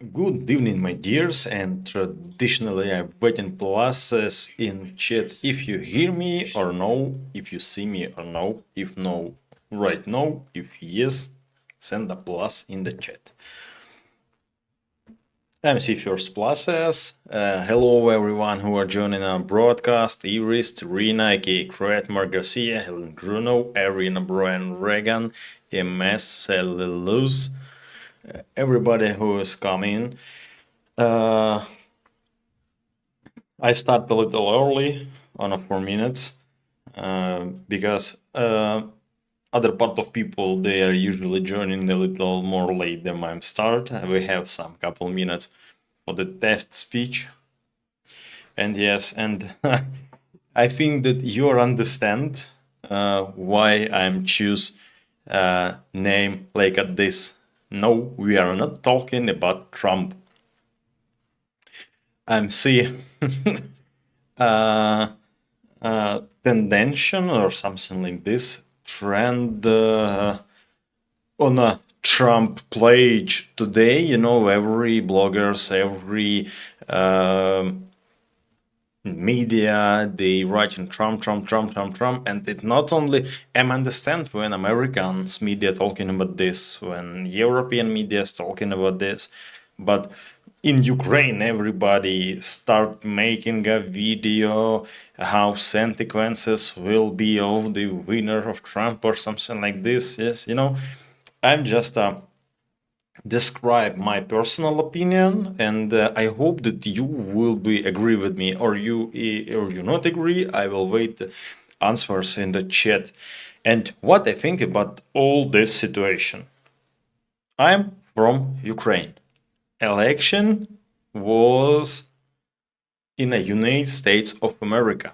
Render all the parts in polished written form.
Good evening, my dears, and traditionally I put in pluses in chat if you hear me or no, if you see me or no, if no, write no, if yes, send a plus in the chat. MC First Pluses, hello everyone who are joining our broadcast, Iris, Rina, aka Kretmar Garcia, Helen Bruno, Arina, Brian Regan, MS, Cellulose, everybody who is coming. I start a little early on a 4 minutes because other part of people they are usually joining a little more late than my start. We have some couple minutes for the test speech, and yes, and I think that you understand why I'm choose name like at this. No, we are not talking about Trump. I'm see tendency or something like this trend on a Trump page today. You know, every bloggers, every media, they writing Trump, Trump, Trump, Trump, Trump, and it not only I understand when Americans media talking about this, when European media is talking about this, but in Ukraine everybody start making a video how consequences will be of the winner of Trump or something like this. Yes, you know, I'm just describe my personal opinion, and I hope that you will be agree with me, or you not agree. I will wait answers in the chat and what I think about all this situation. I'm from Ukraine. Election was in the United States of America.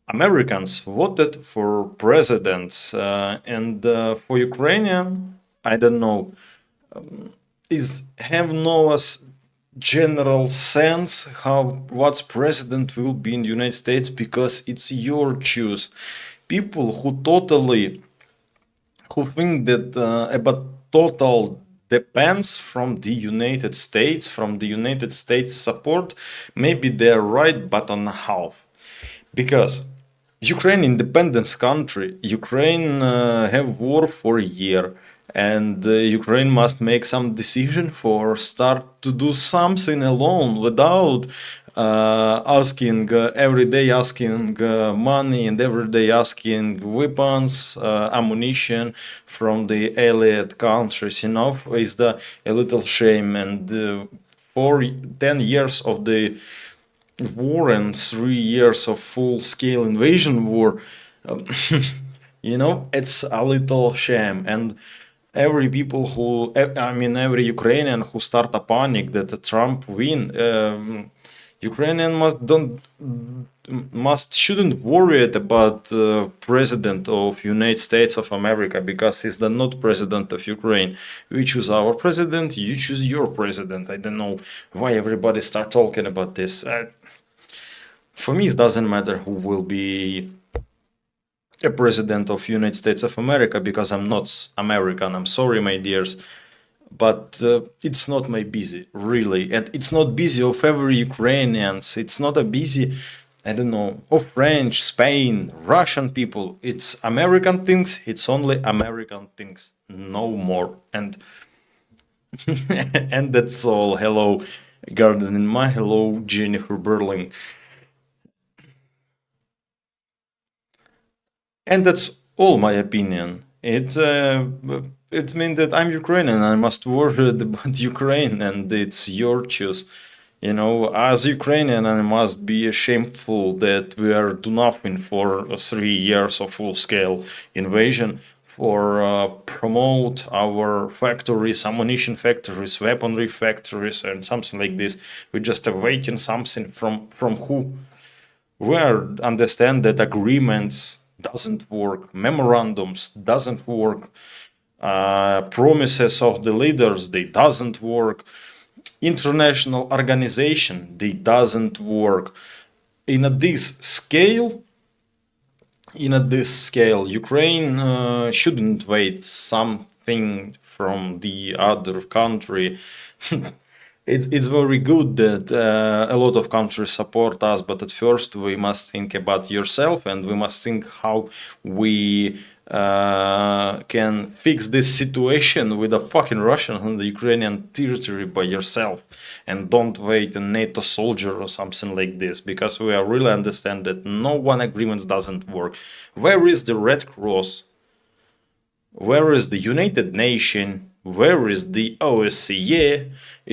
Americans voted for presidents, and for Ukrainian, I don't know, is have no general sense how what's president will be in the United States because it's your choice. People who think that about total depends from the United States, from the United States support, maybe they're right, but on half, because Ukraine independence country. Ukraine have war for a year, and Ukraine must make some decision for start to do something alone without asking every day asking money and every day asking weapons, ammunition from the allied countries. You know, is the a little shame, and for 10 years of the war and 3 years of full-scale invasion war, um, you know, it's a little shame. And every people who, I mean, every Ukrainian who start a panic that Trump win, Ukrainian shouldn't worry about president of United States of America, because he's the not president of Ukraine. We choose our president, you choose your president. I don't know why everybody start talking about this. For me, it doesn't matter who will be a president of United States of America, because I'm not American. I'm sorry, my dears, but it's not my busy, really, and it's not busy of every Ukrainians. It's not a busy, I don't know, of French, Spain, Russian people. It's American things. It's only American things, no more. And and that's all. Hello, Garden in my hello, Jennifer Berling. And that's all my opinion. It means that I'm Ukrainian. I must worry about Ukraine, and it's your choice. You know, as Ukrainian, I must be shameful that we are do nothing for 3 years of full-scale invasion for promote our factories, ammunition factories, weaponry factories, and something like this. We just awaiting something from who? We understand that agreements doesn't work, memorandums doesn't work, promises of the leaders they doesn't work, international organization they doesn't work. In a this scale, Ukraine shouldn't wait something thing from the other country. It's very good that a lot of countries support us, but at first we must think about yourself, and we must think how we can fix this situation with a fucking Russian on the Ukrainian territory by yourself, and don't wait a NATO soldier or something like this, because we are really understand that no one agreement doesn't work. Where is the Red Cross? Where is the United Nations? Where is the OSCE?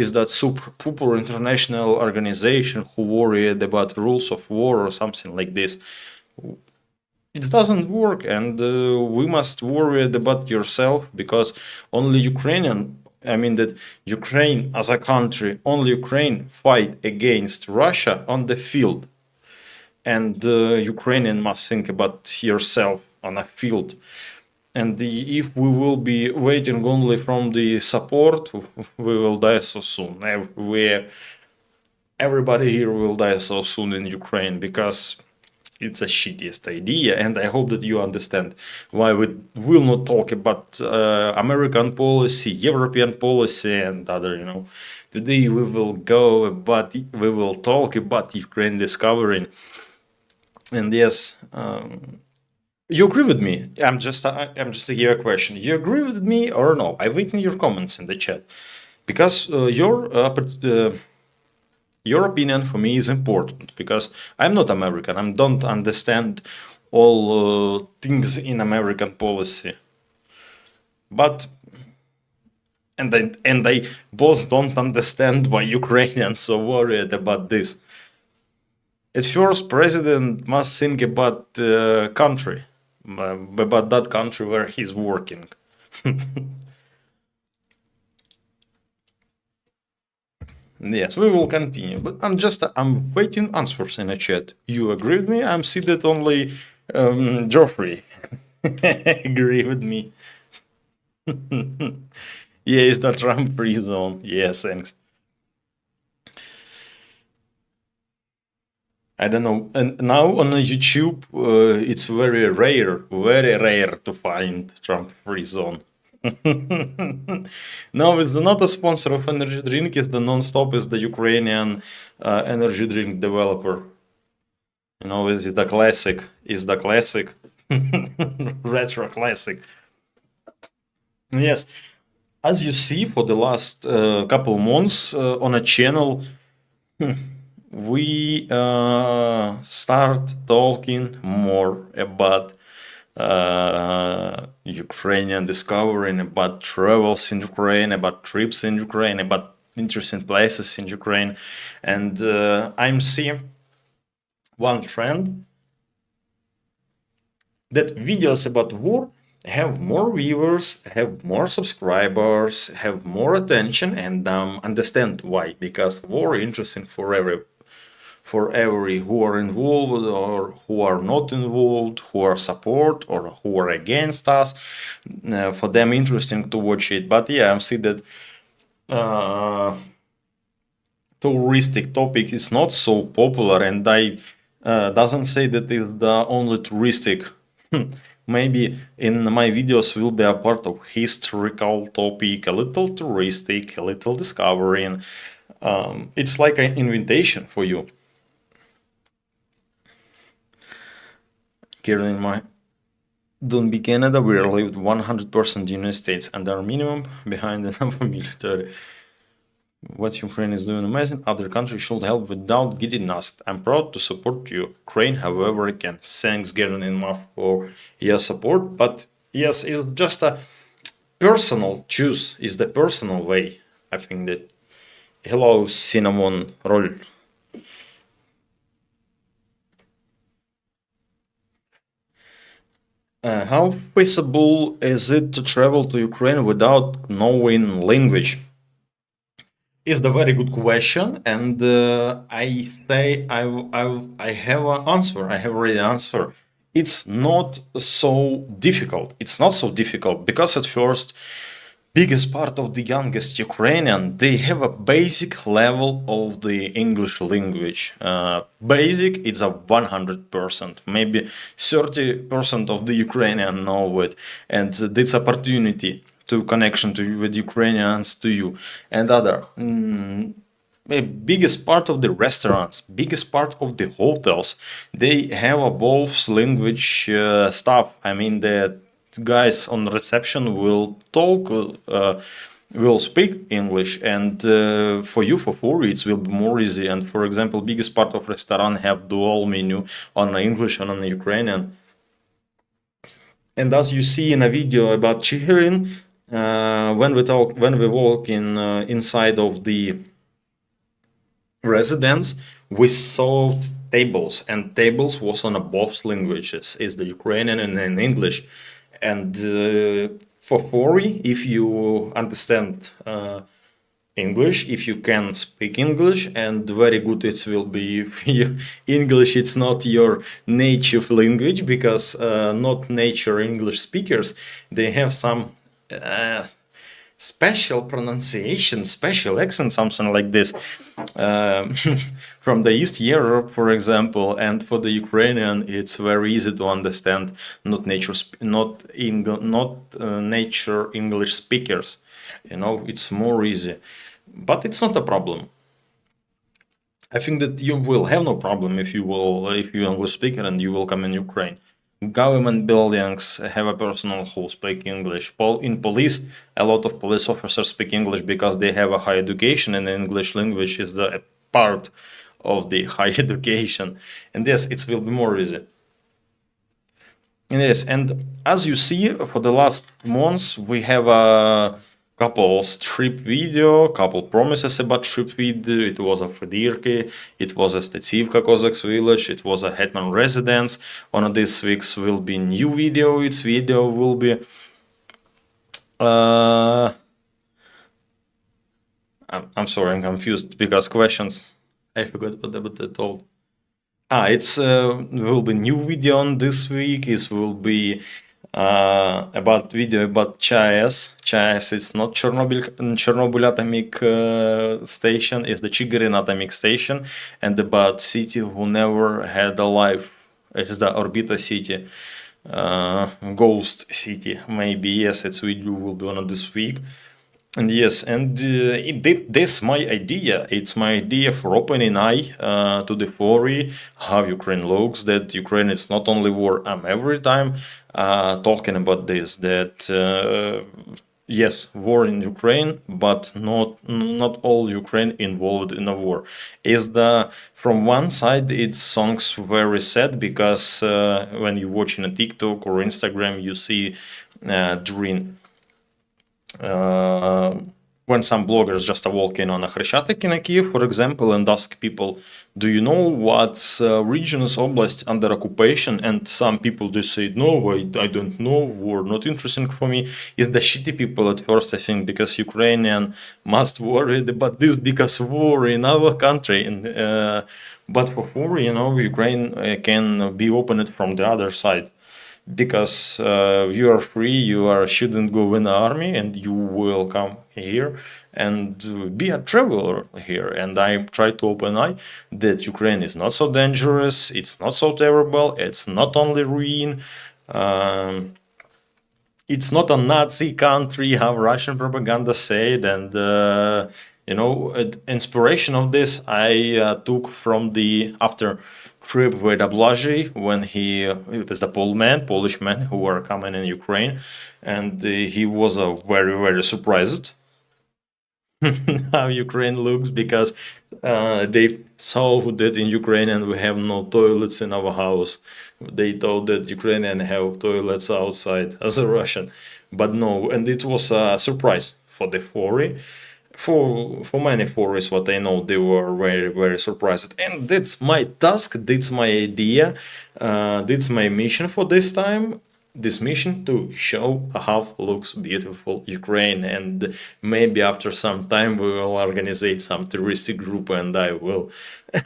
Is that super pooper international organization who worried about rules of war or something like this? It doesn't work, and we must worry about yourself, because only Ukrainian, I mean that Ukraine as a country, only Ukraine fight against Russia on the field, and Ukrainian must think about yourself on a field. And if we will be waiting only from the support, we will die so soon. Everybody here will die so soon in Ukraine, because it's a shittiest idea. And I hope that you understand why we will not talk about American policy, European policy, and other, Today we will talk about Ukraine discovering. And yes, you agree with me? I'm just here a question. You agree with me or no? I wait in your comments in the chat, because your opinion for me is important, because I'm not American. I don't understand all things in American policy, but I both don't understand why Ukrainians so worried about this. At first, president must think about country. About that country where he's working. Yes, we will continue, but I'm waiting answers in the chat. You agree with me? I'm see that only Geoffrey agree with me. Yeah, it's the Trump free zone. Yes, thanks. I don't know. And now on YouTube, it's very rare to find Trump free zone. No, it's not a sponsor of energy drink. It's the non-stop. Is the Ukrainian energy drink developer. Is the classic? Is the classic retro classic? Yes, as you see, for the last couple months on a channel. We start talking more about Ukrainian discovering, about travels in Ukraine, about trips in Ukraine, about interesting places in Ukraine. And I'm seeing one trend, that videos about war have more viewers, have more subscribers, have more attention, and understand why. Because war is interesting for every who are involved or who are not involved, who are support or who are against us. For them, interesting to watch it. But yeah, I see that touristic topic is not so popular, and I doesn't say that it's the only touristic. Maybe in my videos will be a part of historical topic, a little touristic, a little discovering. It's like an invitation for you. Here in my Donbas, Canada, we are lived 100% in the United States, and our minimum behind the number military. What Ukraine is doing amazing. Other countries should help without getting asked. I'm proud to support Ukraine however I can. Thanks, Garen, enough for your support. But yes, it's just a personal choose. It's the personal way. I think that. Hello, Cinnamon Roll. How feasible is it to travel to Ukraine without knowing language? Is the very good question, and I say I have an answer. I have already an answer. It's not so difficult. It's not so difficult because at first, biggest part of the youngest Ukrainian, they have a basic level of the English language. Basic, it's a 100%. Maybe 30% of the Ukrainian know it, and this opportunity to connection to with Ukrainians to you, and other. Biggest part of the restaurants, biggest part of the hotels, they have a both language stuff. I mean, the guys on reception will talk, will speak English, and for you, for foreign, it will be more easy. And for example, biggest part of restaurant have dual menu on English and on Ukrainian. And as you see in a video about Chihirin, when we walk in inside of the residence, we saw tables, and tables was on both languages, is the Ukrainian and in English. And for foreign, if you understand English, if you can speak English, and very good it will be if English it's not your native language, because not native English speakers, they have some special pronunciation, special accent, something like this, from the East Europe, for example. And for the Ukrainian, it's very easy to understand not nature English speakers. You know, it's more easy, but it's not a problem. I think that you will have no problem if you're English speaker and you will come in Ukraine. Government buildings have a personnel who speak English. In police, a lot of police officers speak English because they have a high education, and English language is the part of the high education. And yes, it will be more easy. And yes, and as you see, for the last months, we have a couple trip video, couple promises about trip video. It was a Fedirki, it was a Stetsivka Cossacks village, it was a Hetman residence. One of these weeks will be new video. Its video will be I'm sorry, I'm confused because questions. I forgot what I told. It's will be new video on this week. It will be about video about CHAES. CHAES is not Chernobyl atomic station, is the Chigirin atomic station, and about city who never had a life. It's the Orbita city, ghost city. Maybe yes, its video will be on this week. And yes, and this my idea. It's my idea for opening eye to the theory how Ukraine looks. That Ukraine is not only war. I'm every time talking about this. That yes, war in Ukraine, but not all Ukraine involved in a war. Is the from one side it sounds very sad because when you watch in a TikTok or Instagram, you see during. When some bloggers just walk in on a Khreshchatyk in Kiev, for example, and ask people, do you know what's regions, oblast under occupation? And some people, they say, no, I don't know, war not interesting for me. Is the shitty people at first, I think, because Ukrainian must worry about this because war in our country. And but for war, you know, Ukraine can be opened from the other side. Because you are free, shouldn't go in the army, and you will come here and be a traveler here. And I try to open eye that Ukraine is not so dangerous, it's not so terrible, it's not only ruin, it's not a Nazi country, how Russian propaganda said. And you know, inspiration of this I took from the after trip with Ablaji when he was the Polish man who were coming in Ukraine, and he was very surprised how Ukraine looks, because they saw that in Ukraine and we have no toilets in our house. They thought that Ukrainians have toilets outside as a Russian, but no, and it was a surprise for the foreign. For many foreigners, what I know, they were very surprised, and that's my task, that's my idea, that's my mission for this time. This mission to show how looks beautiful Ukraine, and maybe after some time we will organize some touristic group, and I will,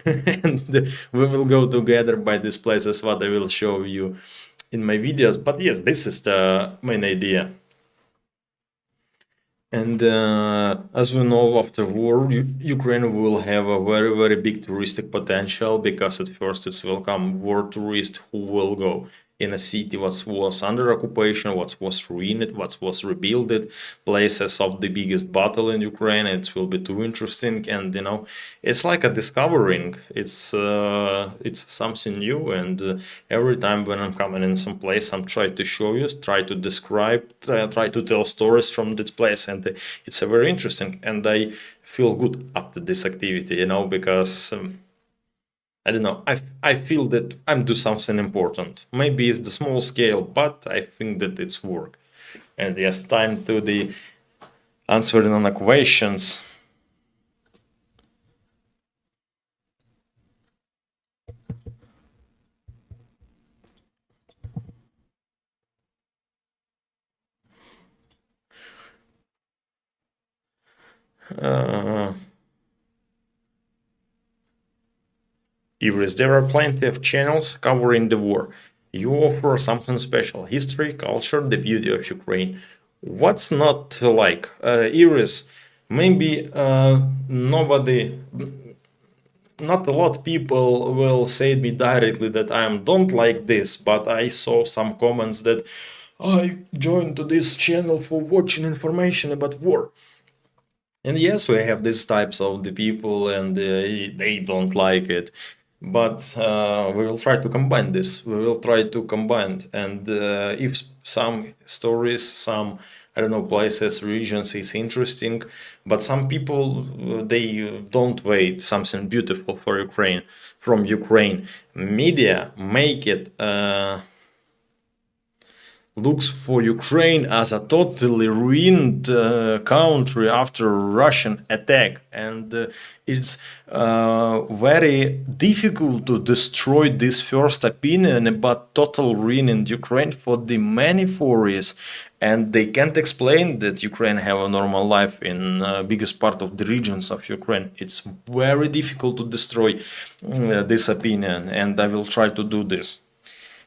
and we will go together by these places. What I will show you in my videos. But yes, this is the main idea. And as we know, after war, Ukraine will have a very big touristic potential, because at first it will come war tourists who will go in a city what was under occupation, what was ruined, what was rebuilt, places of the biggest battle in Ukraine. It will be too interesting, and it's like a discovering. It's something new, and every time when I'm coming in some place, I'm trying to show you, try to describe, try to tell stories from this place, and it's a very interesting, and I feel good after this activity, because I don't know. I feel that I'm do something important. Maybe it's the small scale, but I think that it's work. And yes, time to the answering on the questions. Uh, Iris, there are plenty of channels covering the war. You offer something special: history, culture, the beauty of Ukraine. What's not to like? Iris, maybe not a lot of people will say me directly that I don't like this, but I saw some comments that I joined to this channel for watching information about war. And yes, we have these types of the people, and they don't like it. But we will try to combine this. We will try to combine, and if some stories, some I don't know places, regions is interesting, but some people they don't wait something beautiful for Ukraine from Ukraine. Media make it. Looks for Ukraine as a totally ruined country after Russian attack, and it's very difficult to destroy this first opinion about total ruin in Ukraine for the many forests, and they can't explain that Ukraine have a normal life in biggest part of the regions of Ukraine. It's very difficult to destroy this opinion, and I will try to do this.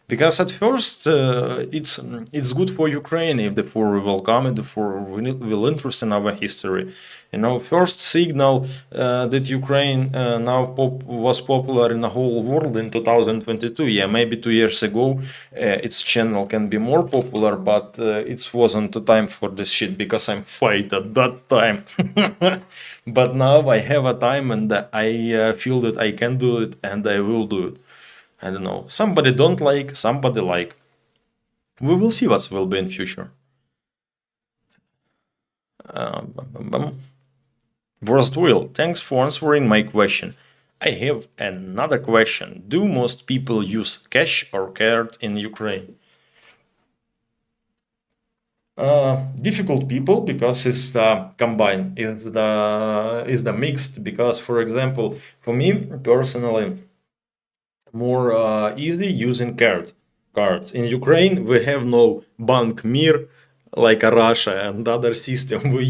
Because at first it's good for Ukraine if the war will come and the war will interest in our history. First signal that Ukraine now was popular in the whole world in 2022. Yeah, maybe 2 years ago its channel can be more popular, but it wasn't the time for this shit because I'm fight at that time. But now I have a time, and I feel that I can do it, and I will do it. I don't know. Somebody don't like, somebody like. We will see what will be in future. Worst will. Thanks for answering my question. I have another question. Do most people use cash or card in Ukraine? Difficult people, because it's the combined, is the mixed. Because for example, for me personally, more easy using cards. In Ukraine, we have no bank mir like a Russia and other system. We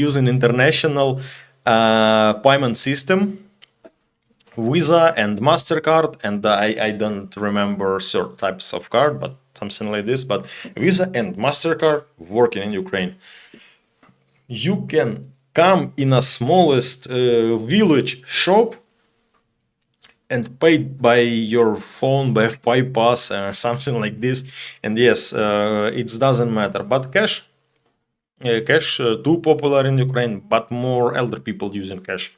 use an international payment system, Visa and Mastercard, and I don't remember certain types of card, but something like this. But Visa and Mastercard working in Ukraine. You can come in a smallest village shop and pay by your phone, by bypass or something like this. And yes, it doesn't matter. But cash too popular in Ukraine, but more elder people using cash.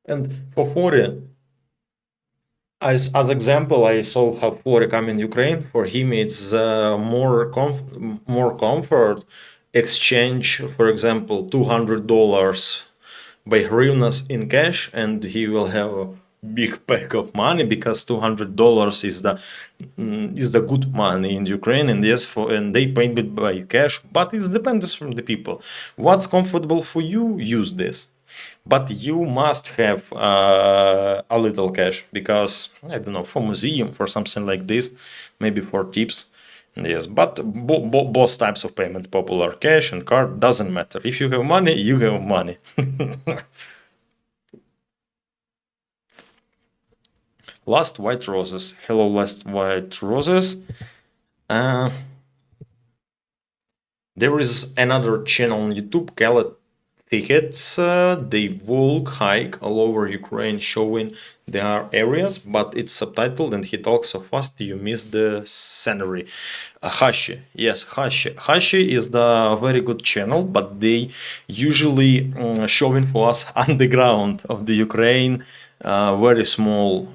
And for Fori, as example, I saw how Fori come in Ukraine. For him, it's more comfort exchange. For example, $200 by hryvnias in cash, and he will have a big pack of money, because $200 is the good money in Ukraine. And yes, and they pay it by cash, but it depends from the people. What's comfortable for you, use this. But you must have a little cash, because I don't know, for museum, for something like this, maybe for tips. Yes, but both types of payment popular, cash and card, doesn't matter. If you have money, you have money. Last White Roses. Hello, Last White Roses. There is another channel on YouTube called tickets. They walk, hike all over Ukraine, showing their areas, but it's subtitled and he talks so fast you miss the scenery. Hashi, yes, Hashi. Hashi is the very good channel, but they usually showing for us underground of the Ukraine. Very small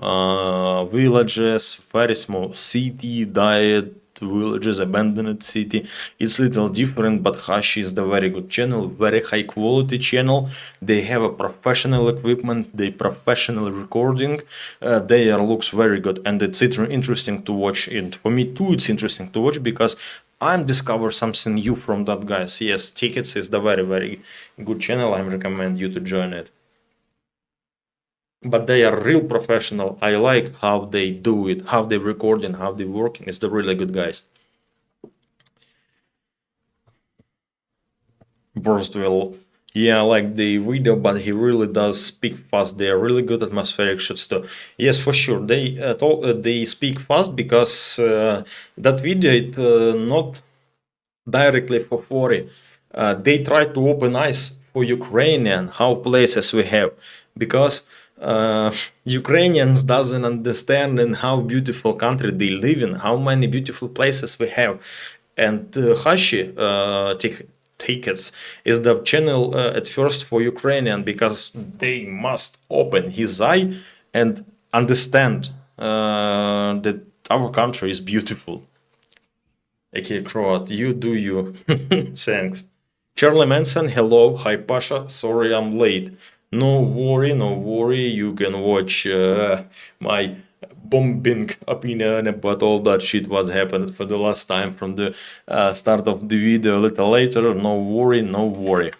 villages, very small city, diet villages, abandoned city. It's little different, but Hashi is the very good channel, very high quality channel. They have a professional equipment, they professional recording. They looks very good, and it's interesting to watch. And for me too, it's interesting to watch because I'm discover something new from that guys. Yes, Tickets is the very good channel. I recommend you to join it. But they are real professional. I like how they do it, how they record and how they work. It's the really good guys. Borsdale, yeah, I like the video, but he really does speak fast. They are really good atmospheric shots too. Yes, for sure. They speak fast because that video it not directly for 40. They try to open eyes for Ukrainian how places we have because Ukrainians doesn't understand in how beautiful country they live in, how many beautiful places we have, and Hashi Tickets is the channel at first for Ukrainian because they must open his eye and understand that our country is beautiful. Okay, Croat, you do you. Thanks. Charlie Manson, hello. Hi, Pasha. Sorry I'm late. No worry, no worry. You can watch my bombing opinion about all that shit what happened for the last time from the start of the video a little later. No worry, no worry.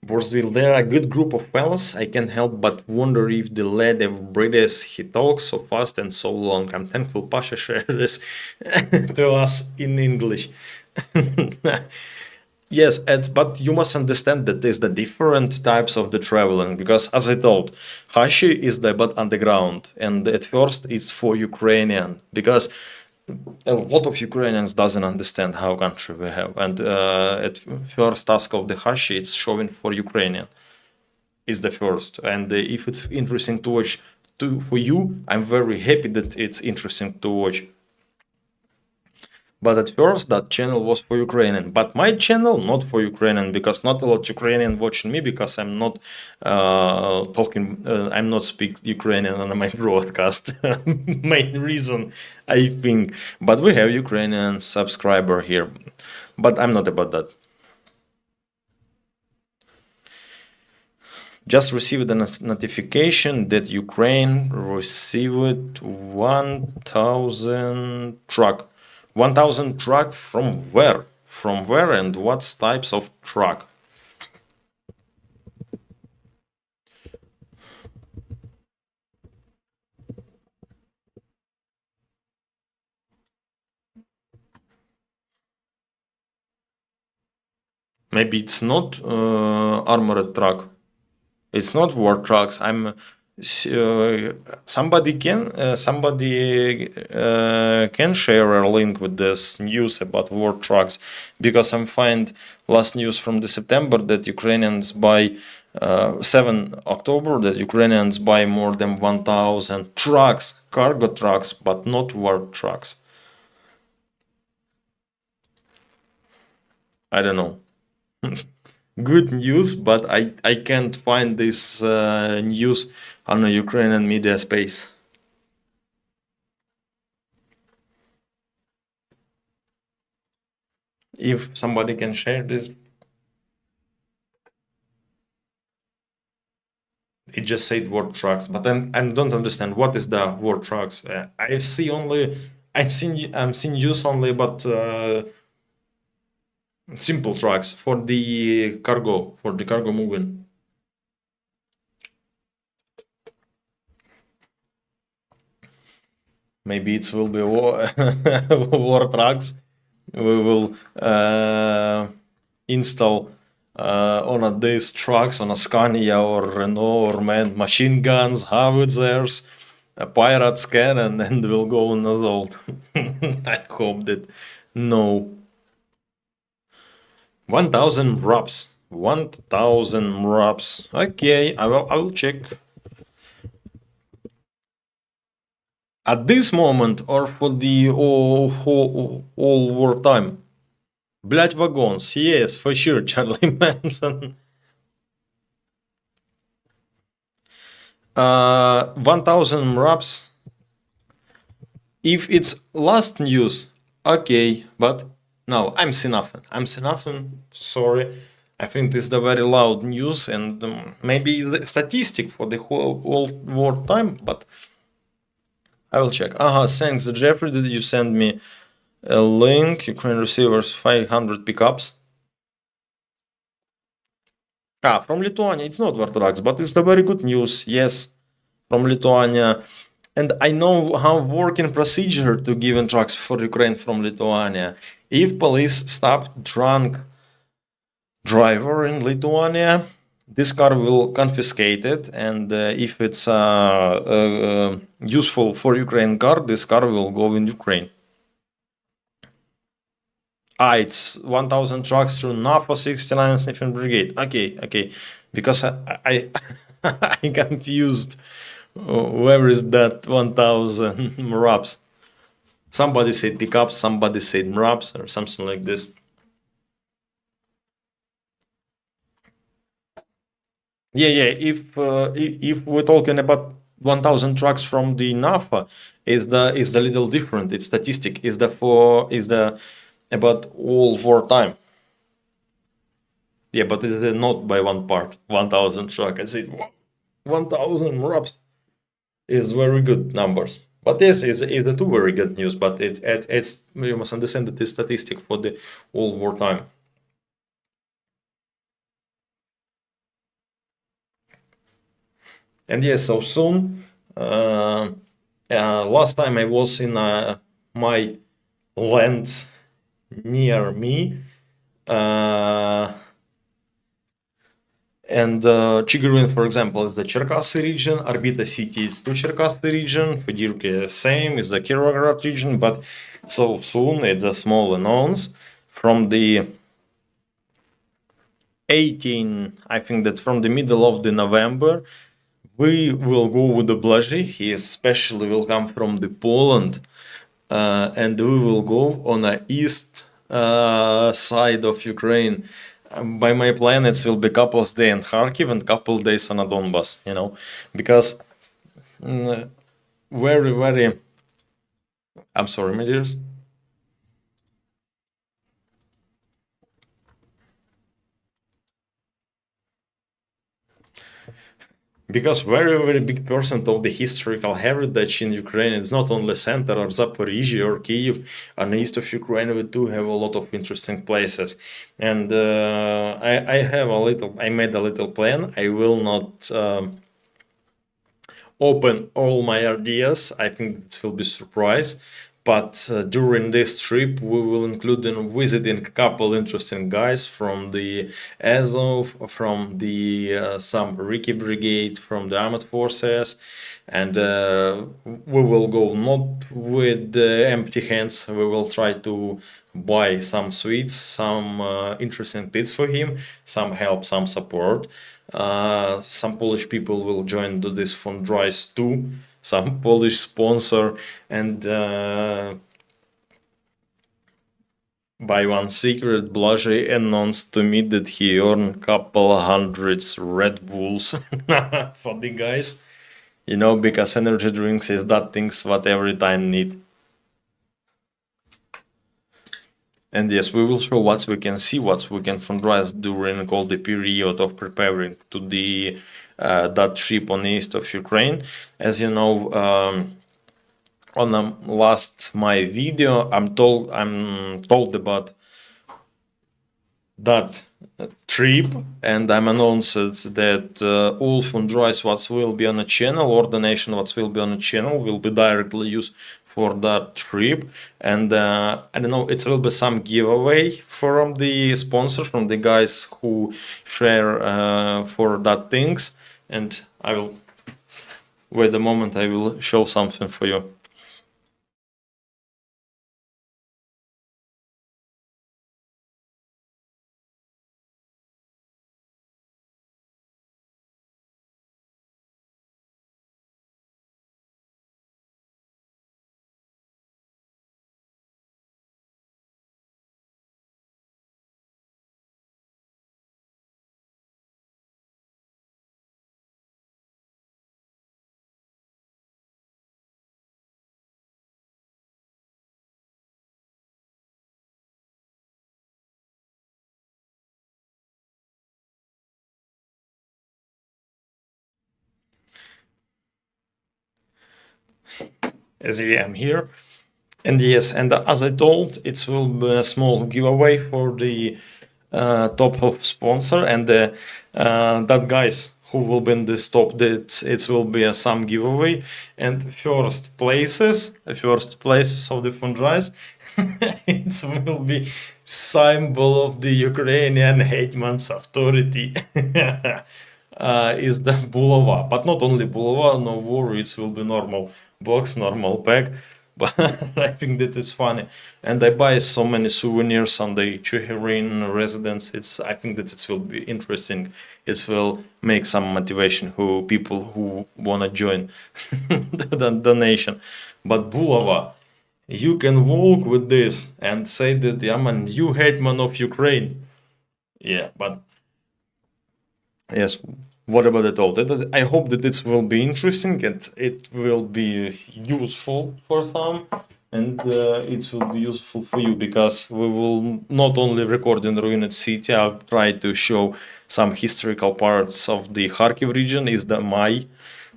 Borsville, they're a good group of fellas. I can't help but wonder if the lad ever breathes. He talks so fast and so long. I'm thankful Pasha shares this to us in English. Yes, but you must understand that there's the different types of the traveling because, as I told, Hashi is the but underground, and at first it's for Ukrainian because a lot of Ukrainians doesn't understand how country we have, and at first task of the Hashi, it's showing for Ukrainian is the first, and if it's interesting to watch for you, I'm very happy that it's interesting to watch. But at first, that channel was for Ukrainian. But my channel, not for Ukrainian, because not a lot Ukrainian watching me, because I'm not I'm not speak Ukrainian on my broadcast. Main reason, I think. But we have Ukrainian subscriber here. But I'm not about that. Just received a notification that Ukraine received 1,000 truck. 1,000 truck from where? From where and what types of truck? Maybe it's not armored truck. It's not war trucks. Somebody can share a link with this news about war trucks because I'm find last news from the September that Ukrainians buy 7 October that Ukrainians buy more than 1,000 trucks, cargo trucks, but not war trucks. I don't know. Good news, but I can't find this news on the Ukrainian media space. If somebody can share this. It just said war trucks, but I don't understand what is the war trucks. I see only I'm seeing use only, but simple trucks for the cargo moving. Maybe it will be war, war trucks. We will install on these trucks on a Scania or Renault or machine guns, howitzers, a pirate scan and then will go on assault. I hope that no. 1000 raps. 1000 raps. Okay, I will check. At this moment or for the all war time? Блять, wagons. Yes, for sure, Charlie Manson. 1000 raps. If it's last news, okay, but no, I'm Sinafan. Sorry. I think this is the very loud news and maybe the statistic for the whole war time, but I will check. Thanks, Jeffrey. Did you send me a link? Ukraine receivers 500 pickups. From Lithuania. It's not Orthodox, but it's the very good news. Yes, from Lithuania. And I know how working procedure to give trucks for Ukraine from Lithuania. If police stop drunk driver in Lithuania, this car will confiscate it, and if it's useful for Ukraine car, this car will go in Ukraine. It's 1000 trucks through NAFO 69 Sniffing Brigade. Okay. Because I I confused. Where is that 1000 MRAPs? Somebody said pickups, somebody said MRAPs, or something like this. Yeah. If we're talking about 1000 trucks from the NAFA, is the little different. It's statistic. Is the about all wartime. Yeah, but it's not by one part. 1000 truck. I said 1000 MRAPs is very good numbers. But this is the two very good news. But it's you must understand that this statistic for the all wartime. And yes, so soon. Last time I was in my land near me, and Chigurин, for example, is the Cherkasy region. Arbita city is the Cherkasy region. Fedyrka same is the Kirovograd region. But so soon it's a small announce from the 18. I think that from the middle of the November. We will go with the Blaži. He especially will come from the Poland, and we will go on the east side of Ukraine. By my plan, it will be couple of days in Kharkiv and couple days on Donbas. Because very. I'm sorry, my dears. Because very big percent of the historical heritage in Ukraine is not only center or Zaporizhia or Kyiv. On the east of Ukraine, we do have a lot of interesting places, and I made a little plan. I will not open all my ideas. I think this will be surprise. But during this trip, we will include in visiting a couple interesting guys from the Azov, from the some Riki Brigade, from the Armored Forces, and we will go not with empty hands. We will try to buy some sweets, some interesting tips for him, some help, some support. Some Polish people will join to this fundraise too. Some Polish sponsor, and by one secret, Blaži announced to me that he earned couple hundreds Red Bulls for the guys, because energy drinks is that things what every time need. And yes, we will show what we can see, what we can fundraise during all the period of preparing to the that trip on the east of Ukraine. As you know, on my video, I'm told about that trip, and I'm announced that all fundraise what will be on the channel or donation what will be on the channel will be directly used for that trip. And I don't know, it will be some giveaway from the sponsor, from the guys who share for that things. And Wait a moment, I will show something for you. As I am here. And yes, and as I told, it will be a small giveaway for the top of sponsor, and that guys who will be in this top, that it will be some giveaway, and first places of the fundraise, it will be symbol of the Ukrainian Hetman's authority. Is the bulava, but not only bulava, no worry, it will be normal box, normal pack. But I think that it's funny, and I buy so many souvenirs on the Chuhirin residence. I think that it will be interesting. It will make some motivation who people who wanna join the donation. But bulava, you can walk with this and say that I'm a new hetman of Ukraine. Yeah, but yes, what about it all? I hope that it will be interesting and it will be useful for some, and it will be useful for you, because we will not only record in Ruined City. I'll try to show some historical parts of the Kharkiv region, is the my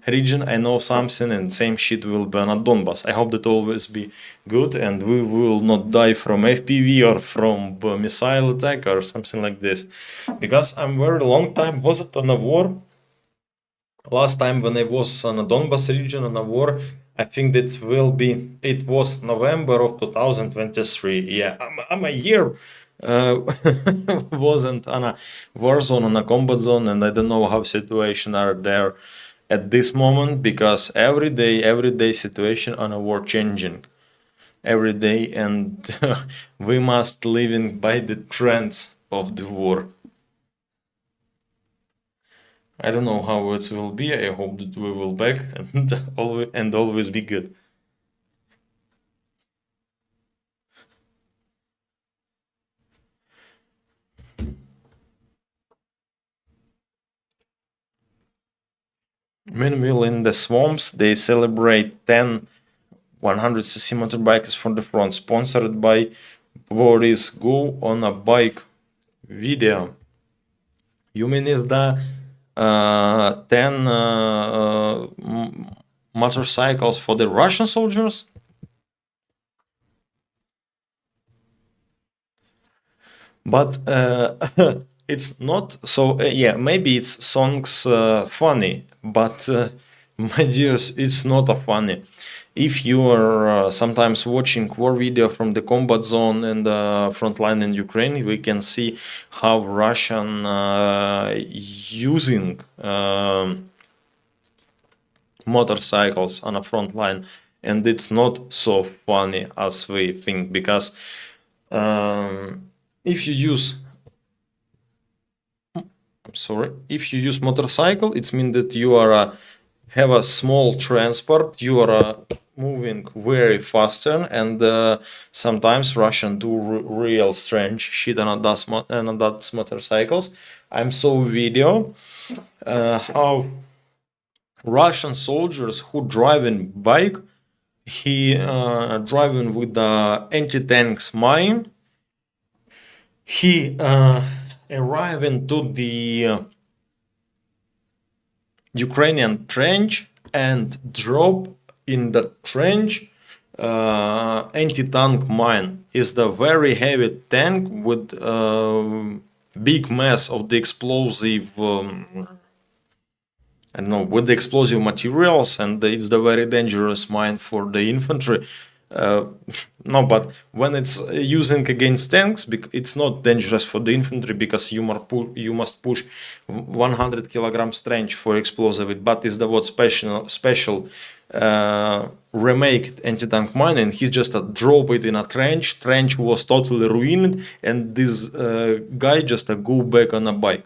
region. I know something, and same shit will be on Donbas. I hope that always be good, and we will not die from FPV or from missile attack or something like this, because I'm very long time wasn't on a war. Last time when I was on a Donbas region on a war, I think it was November of 2023. Yeah, I'm a year wasn't on a war zone, on a combat zone, and I don't know how situation are there at this moment, because every day situation on a war changing every day, and we must living by the trends of the war. I don't know how it will be. I hope that we will back and always be good. Meanwhile, in the swamps, they celebrate 10 100cc motorbikes for the front, sponsored by Boris Go on a bike video. You mean is the 10 motorcycles for the Russian soldiers? But it's not so. Yeah, maybe it's songs funny, but my dears, it's not a funny. If you are sometimes watching war video from the combat zone and the front line in Ukraine, we can see how Russian using motorcycles on a front line, and it's not so funny as we think, because if you use if you use motorcycle, it means that you are have a small transport, you are moving very faster, and sometimes Russian do real strange shit on those motorcycles. I'm saw video how Russian soldiers who driving bike, he driving with the anti-tanks mine, he arriving to the Ukrainian trench and drop in the trench anti-tank mine. Is the very heavy tank with big mass of the explosive I don't know, with the explosive materials, and it's the very dangerous mine for the infantry. Uh, no, but when it's using against tanks, it's not dangerous for the infantry because you must push 100 kilograms trench for explosive. But is the what special remake anti-tank mine, and he just drop it in a trench. Trench was totally ruined, and this guy just go back on a bike.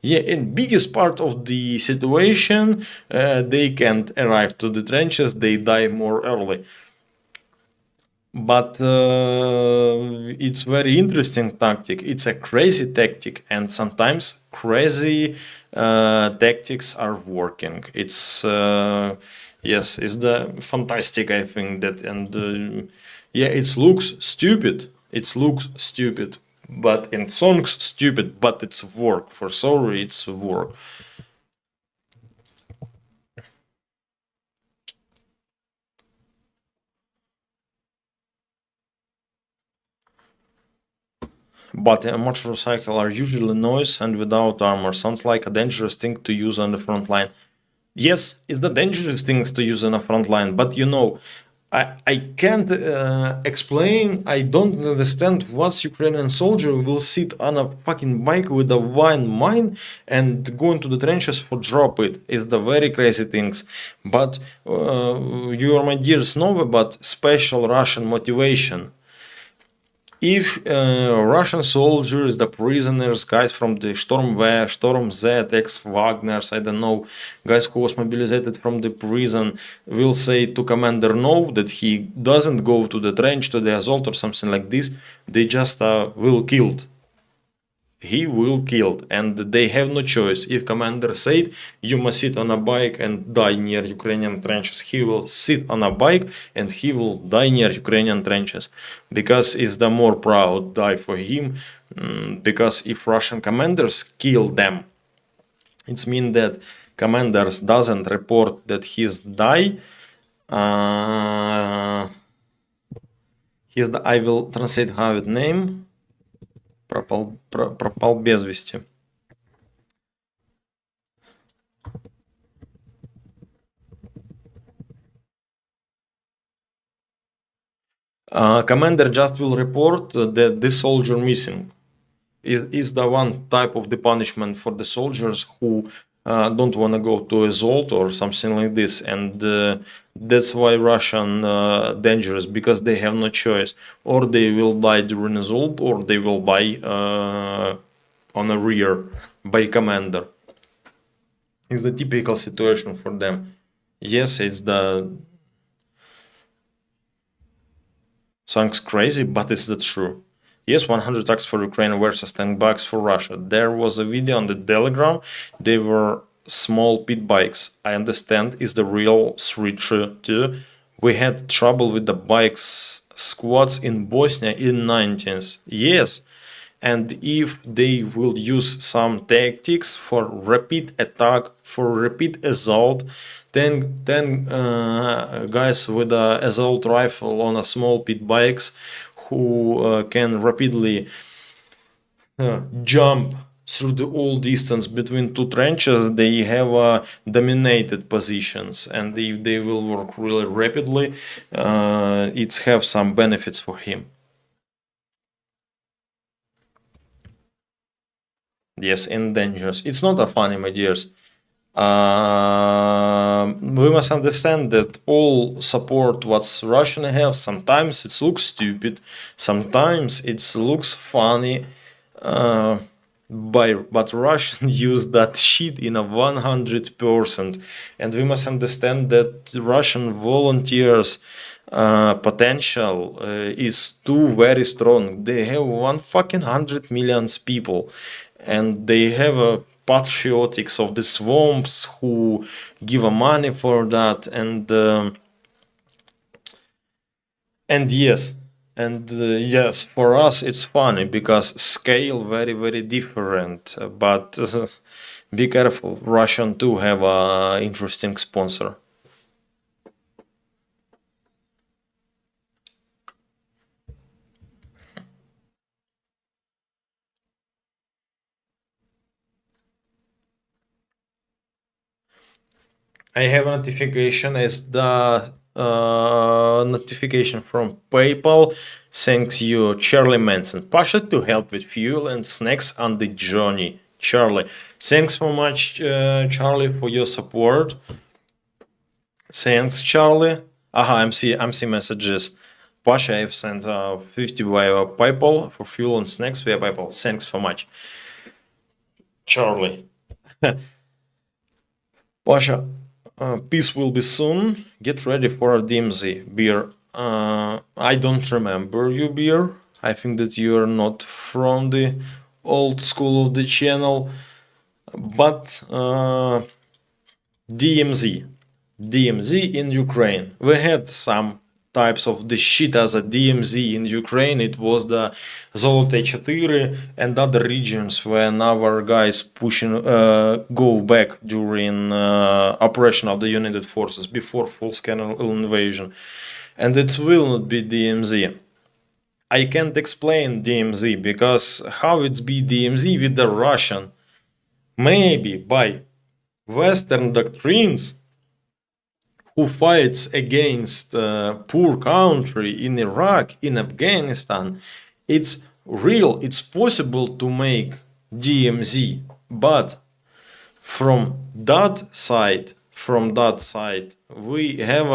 Yeah, in biggest part of the situation, they can't arrive to the trenches. They die more early. But it's very interesting tactic. It's a crazy tactic, and sometimes crazy tactics are working. It's yes, it's the fantastic. I think that, and yeah, it looks stupid. It looks stupid, but in songs stupid, but it's work. For sorry, it's work. But a motorcycle are usually noise and without armor. Sounds like a dangerous thing to use on the front line. Yes, it's the dangerous things to use on the front line, but you know, I can't explain. I don't understand what Ukrainian soldier will sit on a fucking bike with a wine mine and go into the trenches for drop it. It's the very crazy things. But you are my dear Snova, but special Russian motivation. If Russian soldiers, the prisoners, guys from the Storm V, Storm Z, ex Wagners, I don't know, guys who was mobilized from the prison, will say to commander no, that he doesn't go to the trench, to the assault or something like this, they just will killed. He will killed, and they have no choice. If commander said you must sit on a bike and die near Ukrainian trenches, he will sit on a bike and he will die near Ukrainian trenches, because it's the more proud die for him. Because if Russian commanders kill them, it means that commanders doesn't report that he's die. I will translate how it name. Пропал без вести. Commander just will report that this soldier missing. Is the one type of the punishment for the soldiers who don't want to go to assault or something like this, and that's why Russian dangerous, because they have no choice. Or they will die during assault, or they will die on a rear by commander. It's the typical situation for them. Yes, it's the sounds crazy, but it's the true. Yes, 100 tanks for Ukraine versus 10 bucks for Russia. There was a video on the Telegram. They were small pit bikes. I understand is the real switch too. We had trouble with the bikes squads in Bosnia in 19th. Yes, and if they will use some tactics for repeat attack, for repeat assault, then guys with a assault rifle on a small pit bikes who can rapidly jump through the all distance between two trenches, they have dominated positions, and if they will work really rapidly, it's have some benefits for him. Yes, in dangers. It's not a funny, my dears. We must understand that all support what's Russian have. Sometimes it looks stupid, sometimes it looks funny. But Russian use that shit in a 100%, and we must understand that Russian volunteers potential is too very strong. They have 1 fucking 100 million people, and they have a patriotics of the swamps who give a money for that, and yes, and yes, for us it's funny because scale very different, but be careful, Russian too have a interesting sponsor. I have a notification as the notification from PayPal. Thanks you, Charlie Manson Pasha, to help with fuel and snacks on the journey. Charlie, thanks so much, Charlie, for your support. Thanks, Charlie. I'm see messages. Pasha, I've sent 50 via PayPal for fuel and snacks via PayPal. Thanks so much, Charlie. Pasha, peace will be soon. Get ready for a DMZ. Beer. I don't remember you, Beer. I think that you are not from the old school of the channel. But DMZ. DMZ in Ukraine. We had some types of the shit as a DMZ in Ukraine. It was the Zolote 4 and other regions when our guys pushing go back during operation of the United Forces before full-scale invasion. And it will not be DMZ. I can't explain DMZ because how it's be DMZ with the Russian? Maybe by Western doctrines who fights against poor country in Iraq, in Afghanistan, it's real, it's possible to make DMZ, but from that side, we have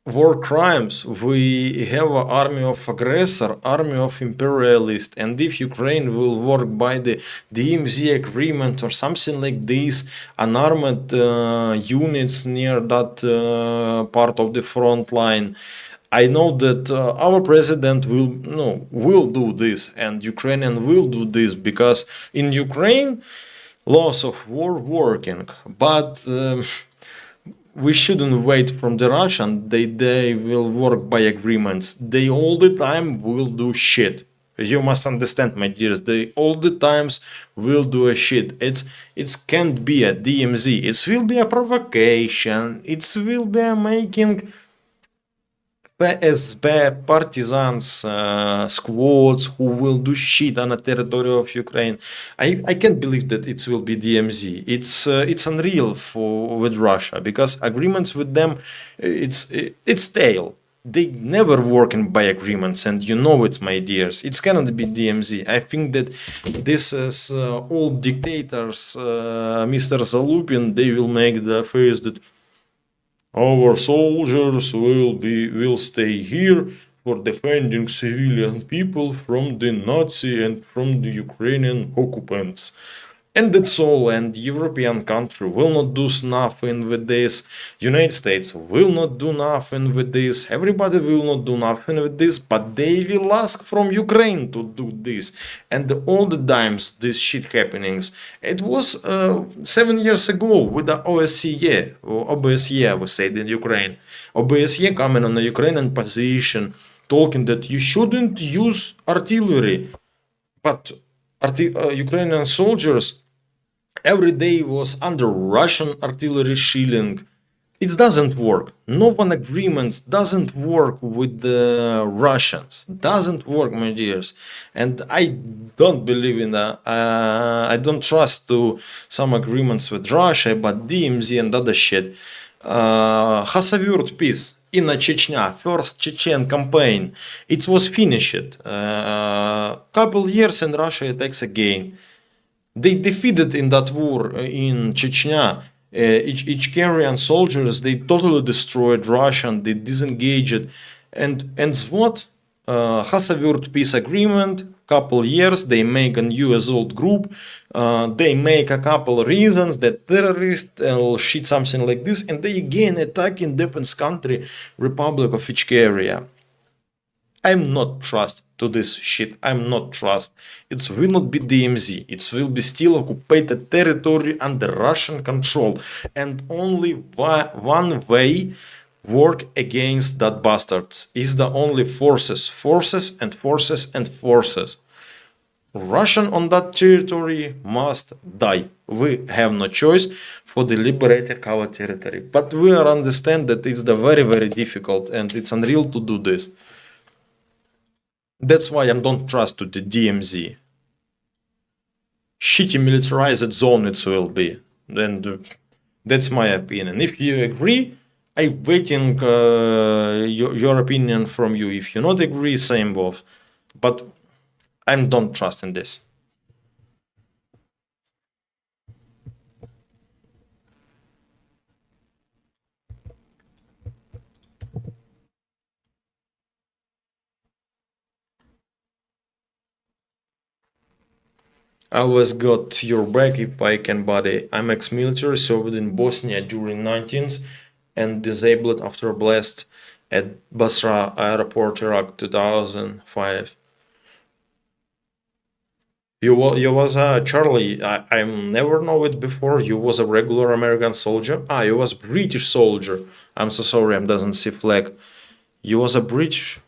war crimes, we have an army of aggressor, army of imperialist, and if Ukraine will work by the DMZ agreement or something like this, unarmed units near that part of the front line, I know that our president will do this, and Ukrainian will do this, because in Ukraine laws of war working, but we shouldn't wait from the Russian. They will work by agreements. They all the time will do shit. You must understand, my dears. They all the times will do a shit. It can't be a DMZ. It will be a provocation. It will be a making PSB partisans squads who will do shit on the territory of Ukraine. I can't believe that it will be DMZ. It's unreal with Russia, because agreements with them it's stale. They never working by agreements, and you know it, my dears. It cannot be DMZ. I think that this is all dictators, Mr. Zalupin. They will make the face that our soldiers will stay here for defending civilian people from the Nazi and from the Ukrainian occupants. And that's all, and European country will not do nothing with this, United States will not do nothing with this, everybody will not do nothing with this, but they will ask from Ukraine to do this. And all the times this shit happenings, it was 7 years ago with the OSCE, or OBSE we said in Ukraine. OBSE coming on the Ukrainian position, talking that you shouldn't use artillery, but Ukrainian soldiers every day was under Russian artillery shelling. It doesn't work. No one agreements doesn't work with the Russians. Doesn't work, my dears. And I don't believe in that. I don't trust to some agreements with Russia, but DMZ and other shit. Khasavurt peace in Chechnya, first Chechen campaign. It was finished. Couple years and Russia attacks again. They defeated in that war in Chechnya. Ichkerian soldiers, they totally destroyed Russian, they disengaged. And what? Khasavurt peace agreement, couple years, they make a US old group, they make a couple reasons that terrorists will shit something like this, and they again attack independent country, Republic of Ichkeria. I'm not trust to this shit. I'm not trust. It will not be DMZ. It will be still occupied territory under Russian control. And only one way work against that bastards is the only forces. Forces and forces and forces. Russian on that territory must die. We have no choice for the liberating our territory. But we understand that it's very, very difficult and it's unreal to do this. That's why I don't trust to the DMZ. Shitty militarized zone it will be. And That's my opinion. If you agree, I'm waiting your opinion from you. If you not agree, same both. But I don't trust in this. I always got your back if I can, buddy. I'm ex-military, served in Bosnia during 19th and disabled after a blast at Basra Airport, Iraq, 2005. You was Charlie. I never know it before. You was a regular American soldier. Ah, you was British soldier. I'm so sorry. I doesn't see flag. You was a British.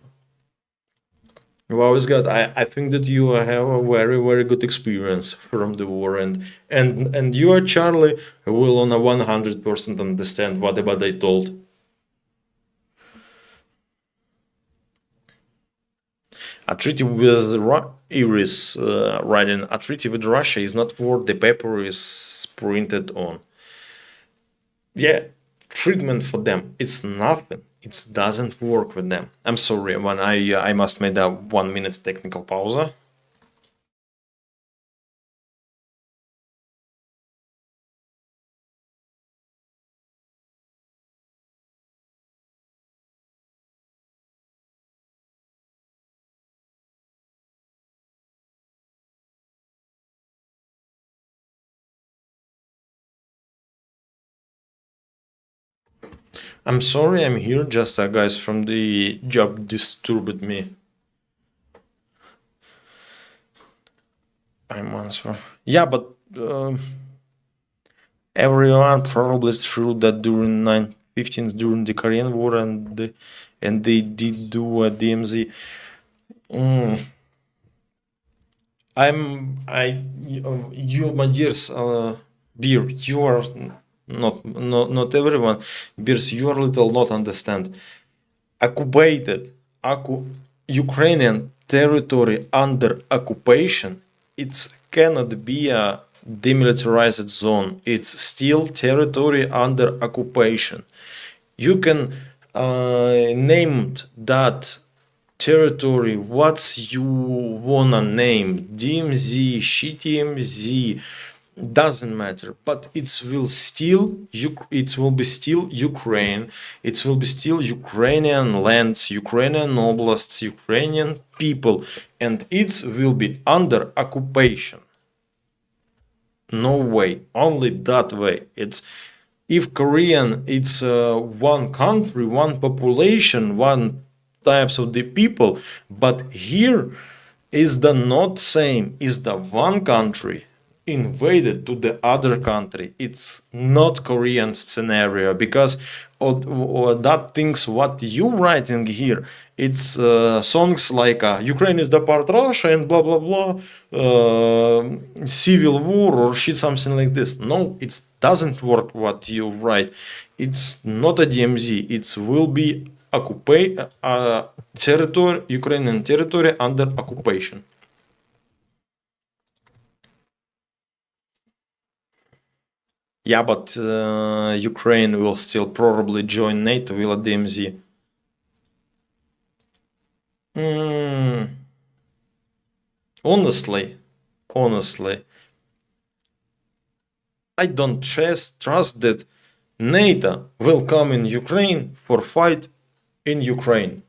You always got. I think that you have a very good experience from the war, and you are Charlie will on a 100% understand whatever they told. A treaty with Iris writing a treaty with Russia is not worth the paper is printed on. Yeah, treatment for them it's nothing. It doesn't work with them. I'm sorry when I must make a 1 minute technical pause. I'm sorry I'm here, just guys from the job disturbed me. I'm answer. Yeah, but everyone probably true that during 915 during the Korean War and they did do a DMZ. Mm. You my dears, beer, you are not everyone, beers, you are little not understand. Occupied, Ukrainian territory under occupation, it cannot be a demilitarized zone. It's still territory under occupation. You can name that territory what's you wanna name, DMZ, SHTMZ, doesn't matter, but it will be still Ukraine, it will be still Ukrainian lands, Ukrainian oblasts, Ukrainian people, and it will be under occupation. No way, only that way. It's if Korean it's one country, one population, one types of the people, but here is the not same, is the one country invaded to the other country. It's not Korean scenario because or that things what you writing here. It's songs like Ukraine is the part Russia and blah blah blah, civil war or shit something like this. No, it doesn't work what you write. It's not a DMZ. It will be territory, Ukrainian territory under occupation. Yeah, but Ukraine will still probably join NATO with a DMZ. Mm, honestly, I don't trust that NATO will come in Ukraine for fight in Ukraine.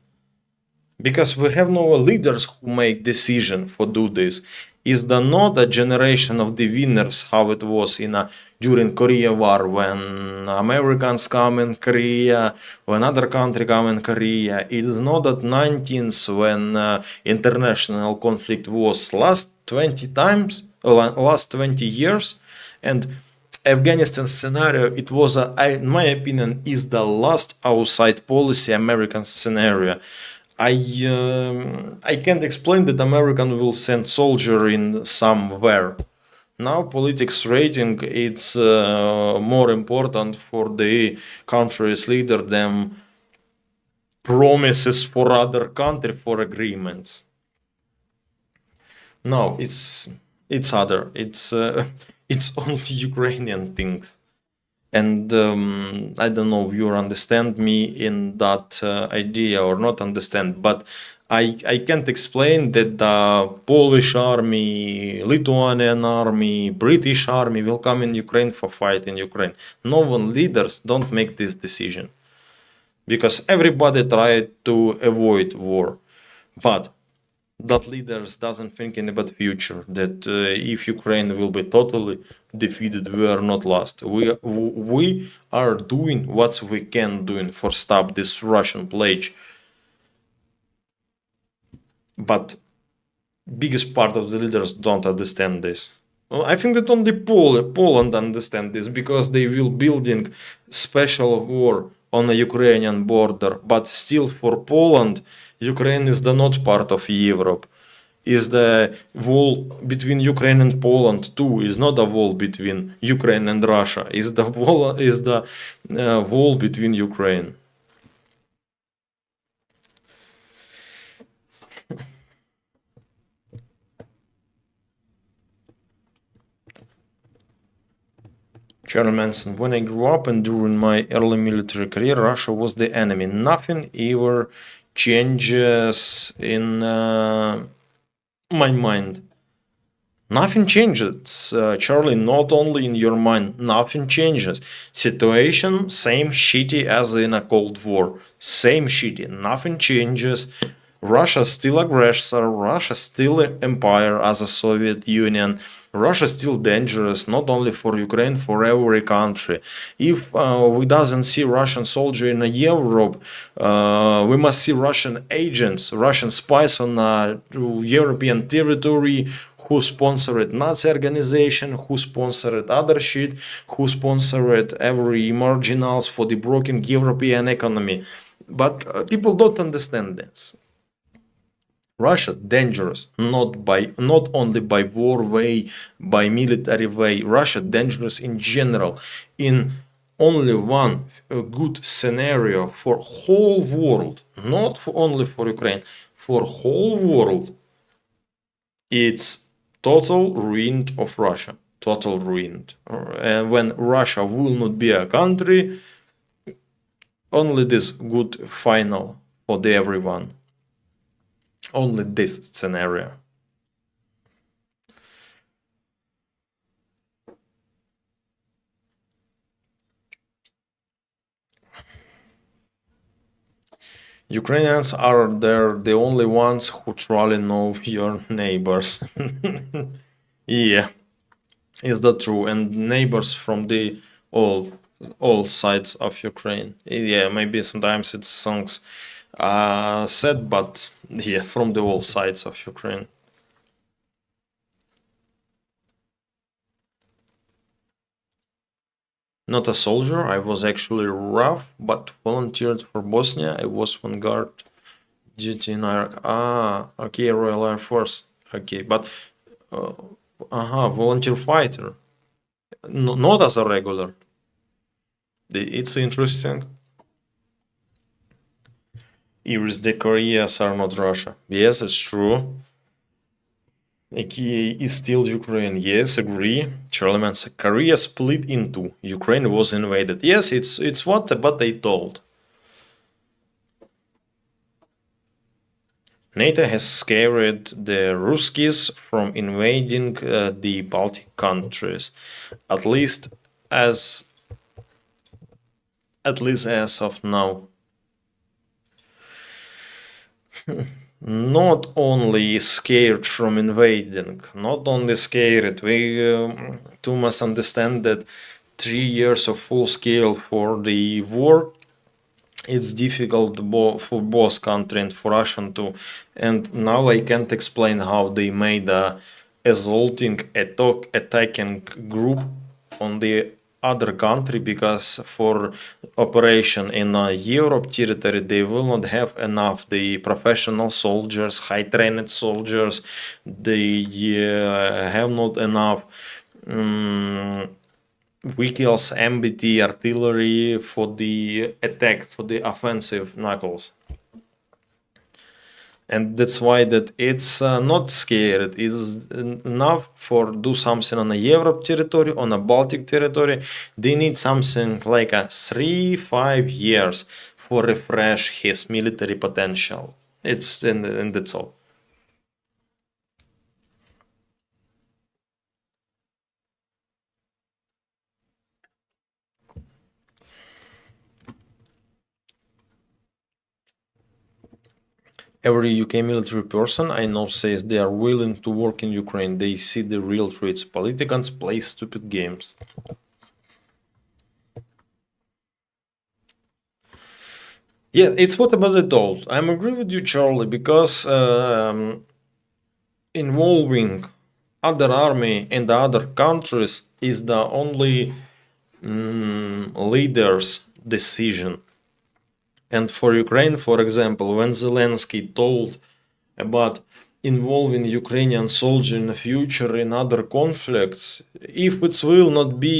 Because we have no leaders who make decision for do this. Is the not a generation of the winners how it was in during Korea War when Americans come in Korea, when other country come in Korea. It is not that 19th when international conflict was last 20 times, last 20 years, and Afghanistan scenario, it was, in my opinion, is the last outside policy American scenario. I can't explain that American will send soldier in somewhere. Now politics rating it's more important for the country's leader than promises for other country for agreements. No, it's other. It's it's only Ukrainian things. And I don't know if you understand me in that idea or not understand, but I can't explain that the Polish army, Lithuanian army, British army will come in Ukraine for fight in Ukraine. No one leaders don't make this decision because everybody tried to avoid war, but that leaders doesn't think in about future that if Ukraine will be totally defeated, we are not lost. We are doing what we can doing for stop this Russian pledge, but biggest part of the leaders don't understand this. Well, I think that only Poland understand this because they will building special war on the Ukrainian border, but still for Poland, Ukraine is the not part of Europe. Is the wall between Ukraine and Poland too? Is not a wall between Ukraine and Russia. Is the wall between Ukraine. Charlie Manson, when I grew up and during my early military career, Russia was the enemy. Nothing ever changes in my mind. Nothing changes, Charlie, not only in your mind, nothing changes. Situation, same shitty as in a Cold War. Same shitty, nothing changes. Russia still aggressor, Russia still empire as a Soviet Union. Russia still dangerous, not only for Ukraine, for every country. If we doesn't see Russian soldier in Europe, we must see Russian agents, Russian spies on European territory, who sponsored Nazi organization, who sponsored other shit, who sponsored every marginals for the broken European economy. But people don't understand this. Russia dangerous, not only by war way, by military way. Russia dangerous in general. In only one good scenario for whole world, not for only for Ukraine, for whole world, it's total ruin of Russia. Total ruin. And when Russia will not be a country, only this good final for the everyone. Only this scenario. Ukrainians are the only ones who truly know your neighbors. Yeah, is that true? And neighbors from the all sides of Ukraine. Yeah, maybe sometimes it's songs sad, but yeah, from the all sides of Ukraine. Not a soldier, I was actually rough, but volunteered for Bosnia. I was on guard duty in Iraq. Ah, okay, Royal Air Force. Okay, but volunteer fighter, not as a regular. It's interesting. Iris, the Koreas are not Russia. Yes, it's true. Kiev is still Ukraine. Yes, agree. Charlemagne, Korea split in two. Ukraine was invaded. Yes, it's what they told. NATO has scared the Ruskies from invading the Baltic countries, at least as of now. Not only scared from invading, not only scared. We too must understand that 3 years of full scale for the war, it's difficult for both country and for Russian too. And now I can't explain how they made a assaulting attacking group on the other country, because for operation in Europe territory they will not have enough the professional soldiers, high trained soldiers. They have not enough vehicles, MBT, artillery for the attack, for the offensive knuckles. and that's why that it's not scared. It's enough for do something on a Europe territory, on a Baltic territory. They need something like a 3-5 years for refresh his military potential. It's and that's all. Every UK military person I know says they are willing to work in Ukraine. They see the real threats. Politicians play stupid games. Yeah, it's what about the told. I'm agree with you, Charlie, because involving other army and the other countries is the only leader's decision. And for Ukraine, for example, when Zelensky told about involving Ukrainian soldier in the future in other conflicts, if it will not be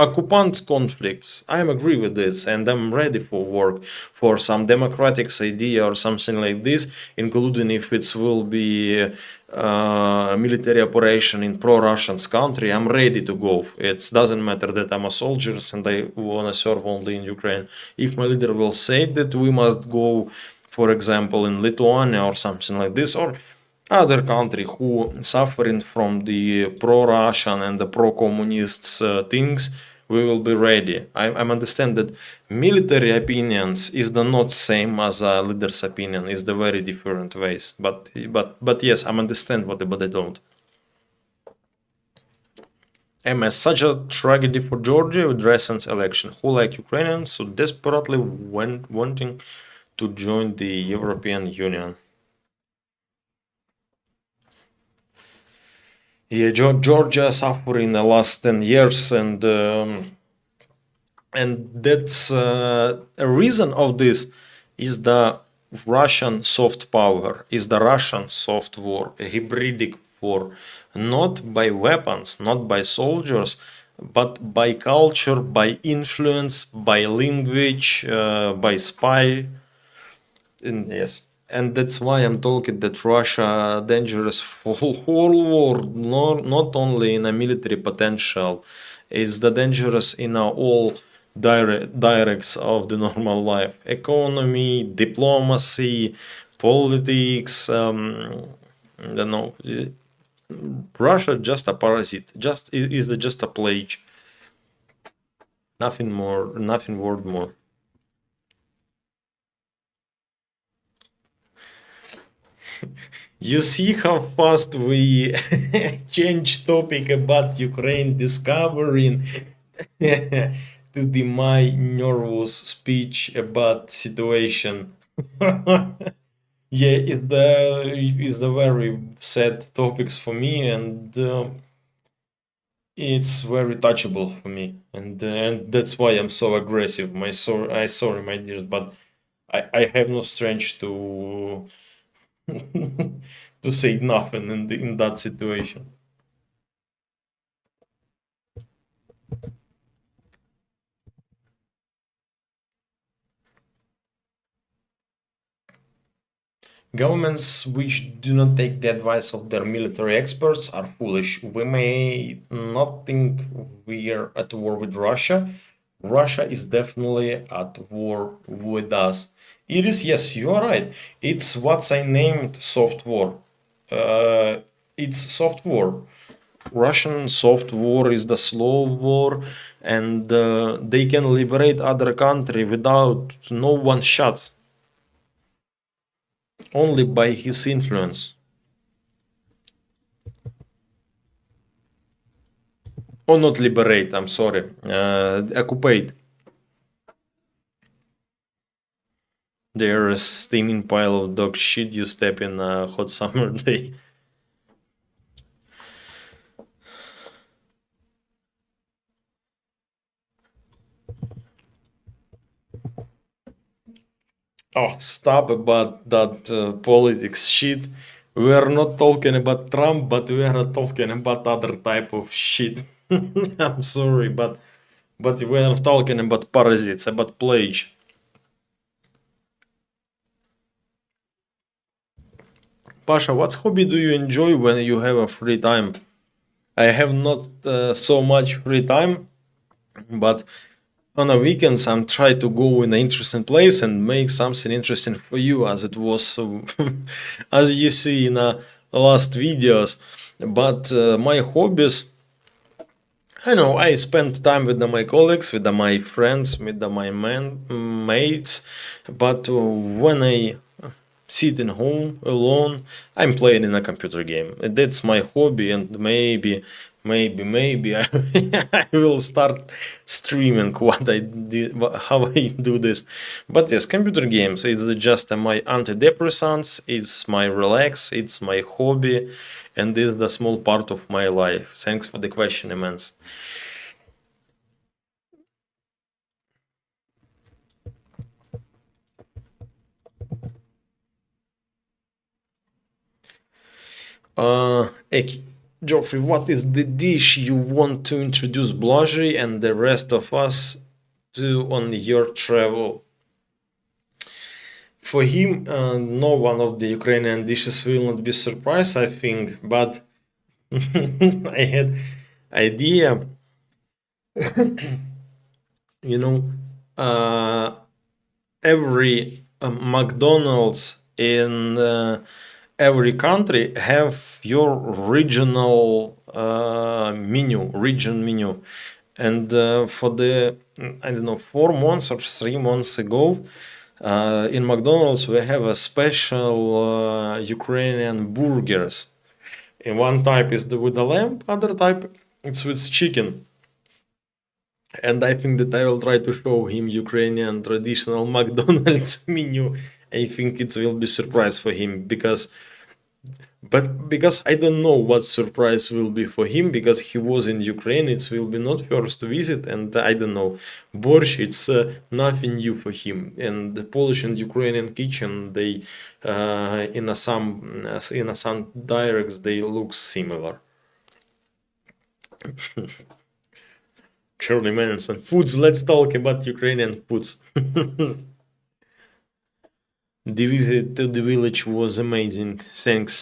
occupant conflicts, I'm agree with this and I'm ready for work for some democratic idea or something like this, including if it will be a military operation in pro-Russian country. I'm ready to go. It doesn't matter that I'm a soldier and I want to serve only in Ukraine. If my leader will say that we must go, for example, in Lithuania or something like this, or other country who suffering from the pro-Russian and the pro-communists things, we will be ready. I understand that military opinions is the not same as a leader's opinion. Is the very different ways. But yes, I understand what about they don't. MS, such a tragedy for Georgia with recent election. Who, like Ukrainians, so desperately wanting to join the European Union. Yeah, Georgia suffering the last 10 years, and that's a reason of this is the Russian soft power, is the Russian soft war, a hybridic war, not by weapons, not by soldiers, but by culture, by influence, by language, by spy. And yes, and that's why I'm talking that Russia dangerous for whole world, not only in a military potential, is the dangerous in all directs of the normal life, economy, diplomacy, politics. I don't know. Russia just a parasite, just is just a plague. Nothing more, nothing word more. You see how fast we change topic about Ukraine discovering to the my nervous speech about situation. Yeah, it's the very sad topics for me, and it's very touchable for me, and that's why I'm so aggressive. I sorry, my dears, but I have no strength to to say nothing in that situation. Governments which do not take the advice of their military experts are foolish. We may not think we are at war with Russia. Russia is definitely at war with us. It is, yes, you are right. It's what I named soft war. It's soft war. Russian soft war is the slow war, and they can liberate other country without no one shots, only by his influence. Or not liberate, I'm sorry, occupate. They're a steaming pile of dog shit you step in a hot summer day. Oh, stop about that politics shit. We are not talking about Trump, but we are talking about other type of shit. I'm sorry, but we are talking about parasites, about plague. Pasha, what hobby do you enjoy when you have a free time? I have not so much free time, but on the weekends I'm try to go in an interesting place and make something interesting for you, as it was, as you see in last videos. But my hobbies, I know I spend time with my colleagues, with my friends, with my mates, but when I sit in home alone, I'm playing in a computer game. That's my hobby, and maybe I will start streaming what I did, how I do this. But yes, computer games is just my antidepressants. It's my relax. It's my hobby, and this is the small part of my life. Thanks for the question, immense. Eki, Geoffrey, what is the dish you want to introduce Blazhy and the rest of us to on your travel? For him, no one of the Ukrainian dishes will not be surprised, I think, but I had idea, you know, every McDonald's in every country have your regional region menu, and for the I don't know 4 months or 3 months ago, in McDonald's we have a special Ukrainian burgers. And one type is with the lamb, other type it's with chicken. And I think that I will try to show him Ukrainian traditional McDonald's menu. I think it will be surprise for him because I don't know what surprise will be for him because he was in Ukraine. It will be not first visit, and I don't know. Borscht, it's nothing new for him. And the Polish and Ukrainian kitchen, they in a some dialects they look similar. Shirley Manson. Foods, let's talk about Ukrainian foods. The visit to the village was amazing. Thanks.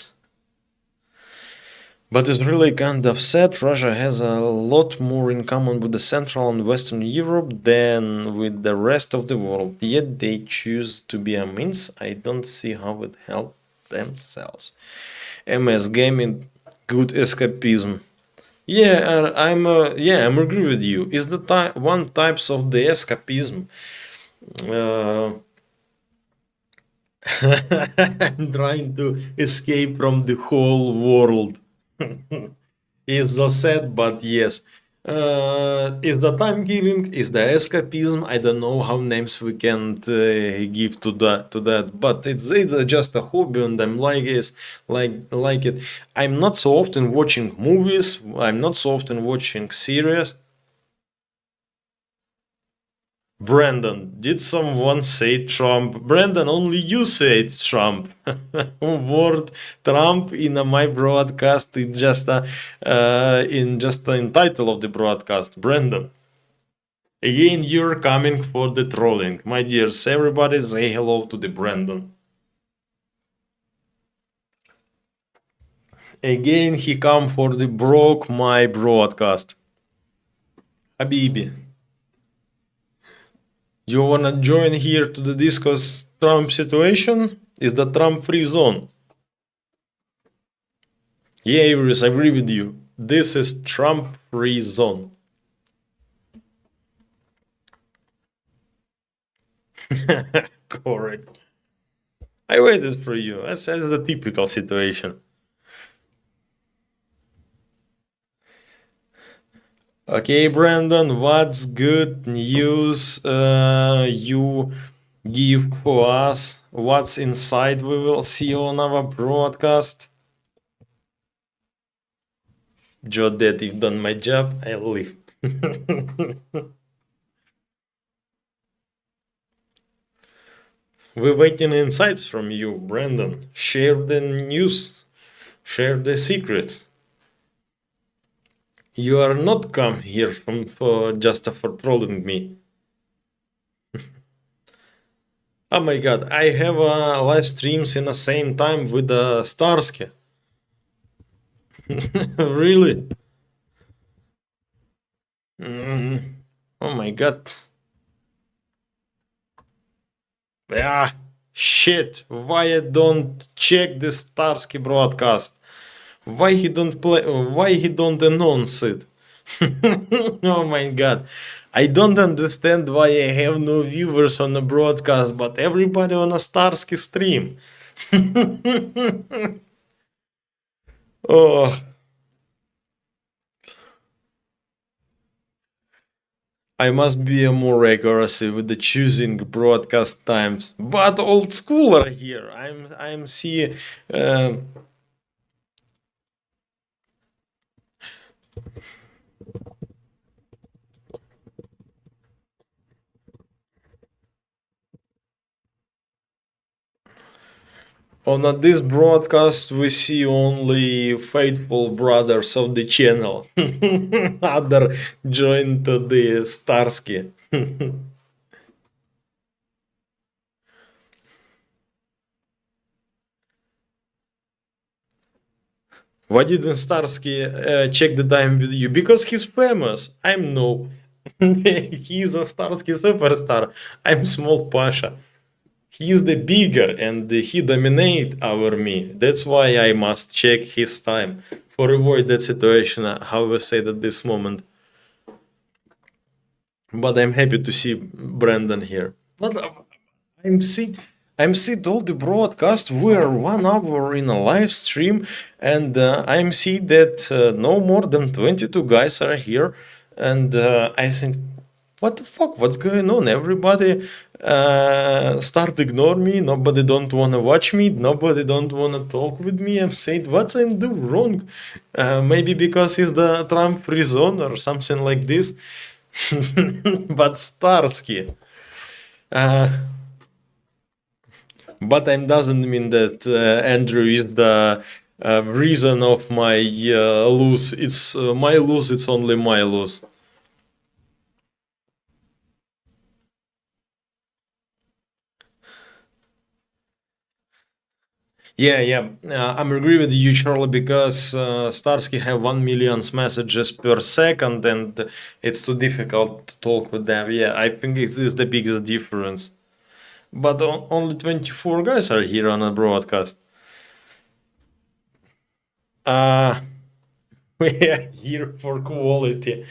But it's really kind of sad. Russia has a lot more in common with the Central and Western Europe than with the rest of the world. Yet they choose to be a means. I don't see how it helped themselves. MS gaming, good escapism. Yeah, I'm agree with you. Is the one types of the escapism. Uh, I'm trying to escape from the whole world. Is the sad, but yes. Is the time killing? Is the escapism? I don't know how names we can give to that, but it's just a hobby, and I'm like it. I'm not so often watching movies. I'm not so often watching series. Brandon, did someone say Trump? Brandon, only you said Trump. Word Trump in my broadcast is just in just the title of the broadcast. Brandon, again you're coming for the trolling, my dears. Everybody say hello to the Brandon. Again he come for the broke my broadcast. Habibi. You wanna join here to the discuss Trump situation? Is the Trump free zone? Yeah, Iris, I agree with you. This is Trump free zone. Correct. I waited for you. That's the typical situation. Okay, Brandon, what's good news you give for us? What's inside we will see on our broadcast? Joe, that you've done my job, I'll leave. We're waiting insights from you, Brandon. Share the news. Share the secrets. You are not come here for just for trolling me. Oh my god, I have live streams in the same time with Starsky. Really? Oh my god. Yeah. Shit. Why I don't check the Starsky broadcast? Why he don't play? Why he don't announce it? Oh my god. I don't understand why I have no viewers on the broadcast, but everybody on a Starsky stream. Oh, I must be a more accuracy with the choosing broadcast times. But old schooler here. I'm see. On this broadcast, we see only faithful brothers of the channel. Other joined to the Starsky. Why didn't Starsky check the time with you? Because he's famous. I'm no. He's a Starsky superstar. I'm small Pasha. He is the bigger and he dominate over me. That's why I must check his time for avoid that situation. How we said at this moment. But I'm happy to see Brandon here. But I'm see. I'm see all the broadcast. We're 1 hour in a live stream, and I'm see that no more than 22 guys are here, and I think, what the fuck? What's going on? Everybody start ignore me. Nobody don't wanna watch me. Nobody don't wanna talk with me. I'm saying, what I'm do wrong? Maybe because it's the Trump free zone or something like this. But Starsky. Uh, but it doesn't mean that Andrew is the reason of my lose. It's my lose. It's only my lose. Yeah. I'm agree with you, Charlie, because Starsky have 1 million messages per second, and it's too difficult to talk with them. Yeah, I think this is the biggest difference. But only 24 guys are here on a broadcast. We are here for quality,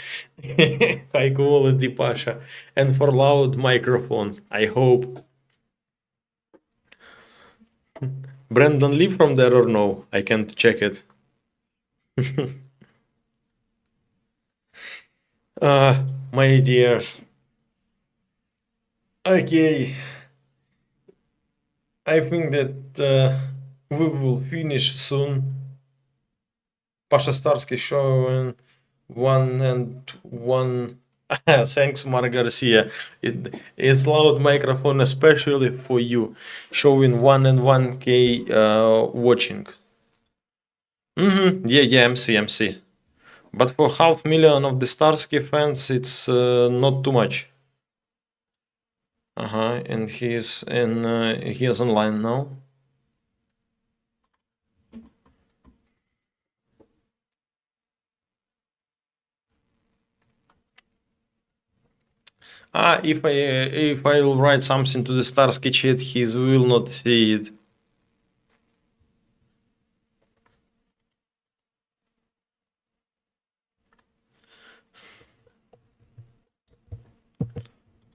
high quality Pasha, and for loud microphone. I hope. Brandon leave from there or no? I can't check it. My dears. Okay. I think that we will finish soon. Pasha Starsky showing 1 and 1. Thanks, Mar Garcia. It is loud microphone, especially for you, showing 1 and 1K watching. Yeah, MC. But for 500,000 of the Starsky fans, it's not too much. And he is online now. If I will write something to the Starsky chat, he will not see it.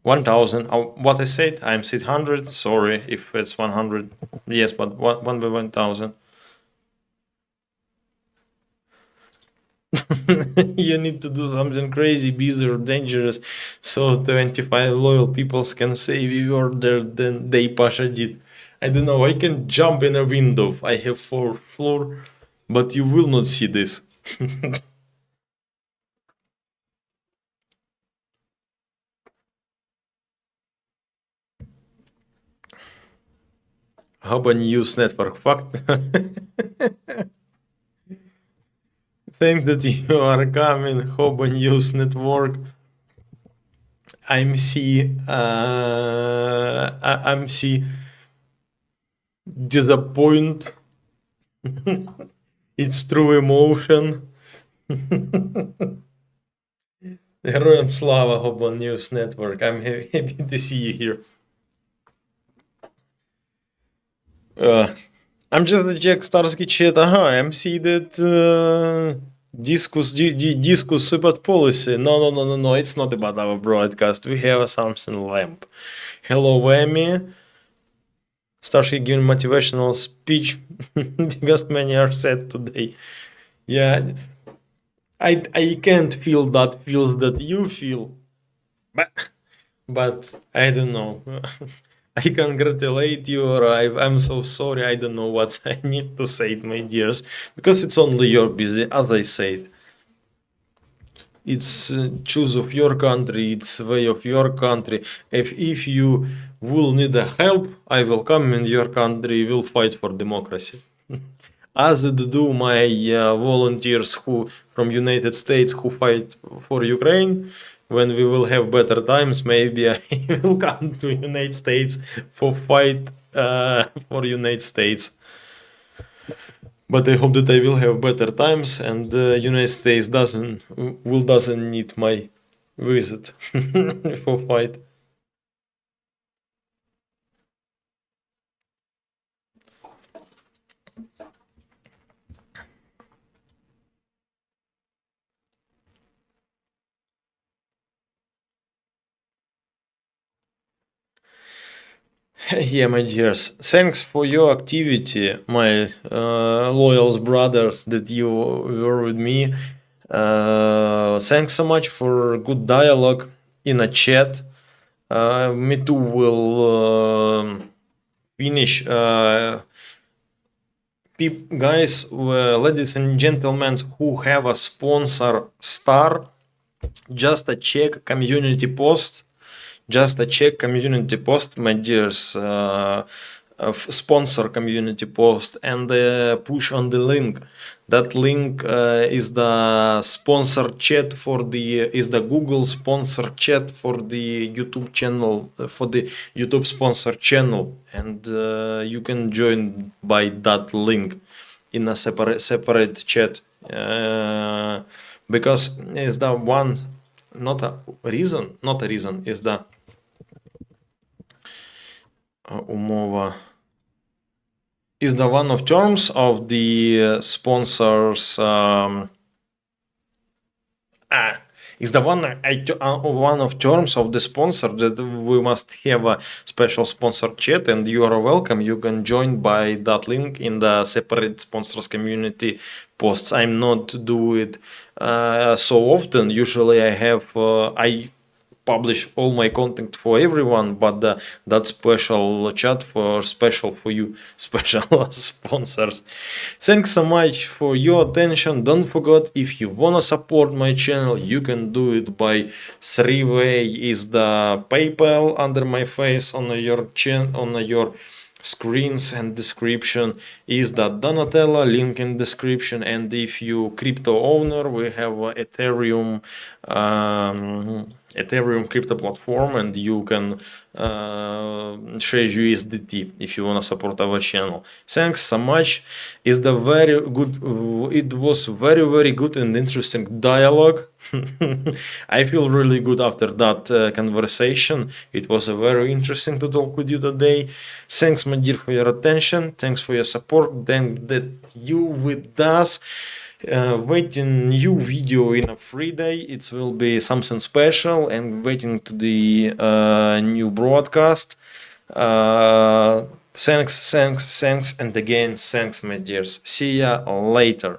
$1,000. What I said, I'm said 100. Sorry if it's 100. Yes, but 1 by 1,000. You need to do something crazy, busy, or dangerous, so 25 loyal people can say we were there than they Pasha did. I don't know, I can jump in a window. I have 4th floor, but you will not see this. Hoba News Network, fuck. Thanks that you are coming, Hoba News Network. MC disappoint. It's true emotion. Героям слава, Gobon News Network. I'm happy to see you here. I'm just check Starsky chat. MC that discuss support policy. No. It's not about our broadcast. We have something lamp. Hello, Emmy. Starsky giving motivational speech because many are sad today. Yeah, I can't feel that feels that you feel, but I don't know. I congratulate you, or I'm so sorry. I don't know what I need to say, my dears, because it's only your business. As I said, it's choose of your country, it's way of your country. If you will need a help, I will come in your country. Will fight for democracy. As do my volunteers who from United States who fight for Ukraine. When we will have better times, maybe I will come to United States for fight for United States. But I hope that I will have better times, and United States doesn't need my visit for fight. Yeah, my dears, thanks for your activity, my loyal brothers that you were with me. Thanks so much for good dialogue in a chat. Me too will finish. Guys, ladies and gentlemen who have a sponsor star, just a check community post. Just a check community post, my dears, sponsor community post, and push on the link. That link is the sponsor chat for is the Google sponsor chat for the YouTube channel, for the YouTube sponsor channel, and you can join by that link in a separate chat, because is the one, not a reason, is the umova is the one of terms of the sponsors is the one of terms of the sponsor that we must have a special sponsor chat, and you are welcome. You can join by that link in the separate sponsors community posts. I'm not do it so often. Usually I have I publish all my content for everyone, but that special chat special for you, special sponsors. Thanks so much for your attention. Don't forget, if you wanna support my channel, you can do it by 3-way is the PayPal under my face on your screens and description is the Donatella link in description, and if you crypto owner, we have Ethereum crypto platform, and you can share USDT if you want to support our channel. Thanks so much. It's the very good, it was very good and interesting dialogue. I feel really good after that conversation. It was very interesting to talk with you today. Thanks, my dear, for your attention. Thanks for your support. Then that you with us. Waiting new video in a free day. It will be something special, and waiting to the new broadcast. Thanks, and again, thanks, my dears. See ya later.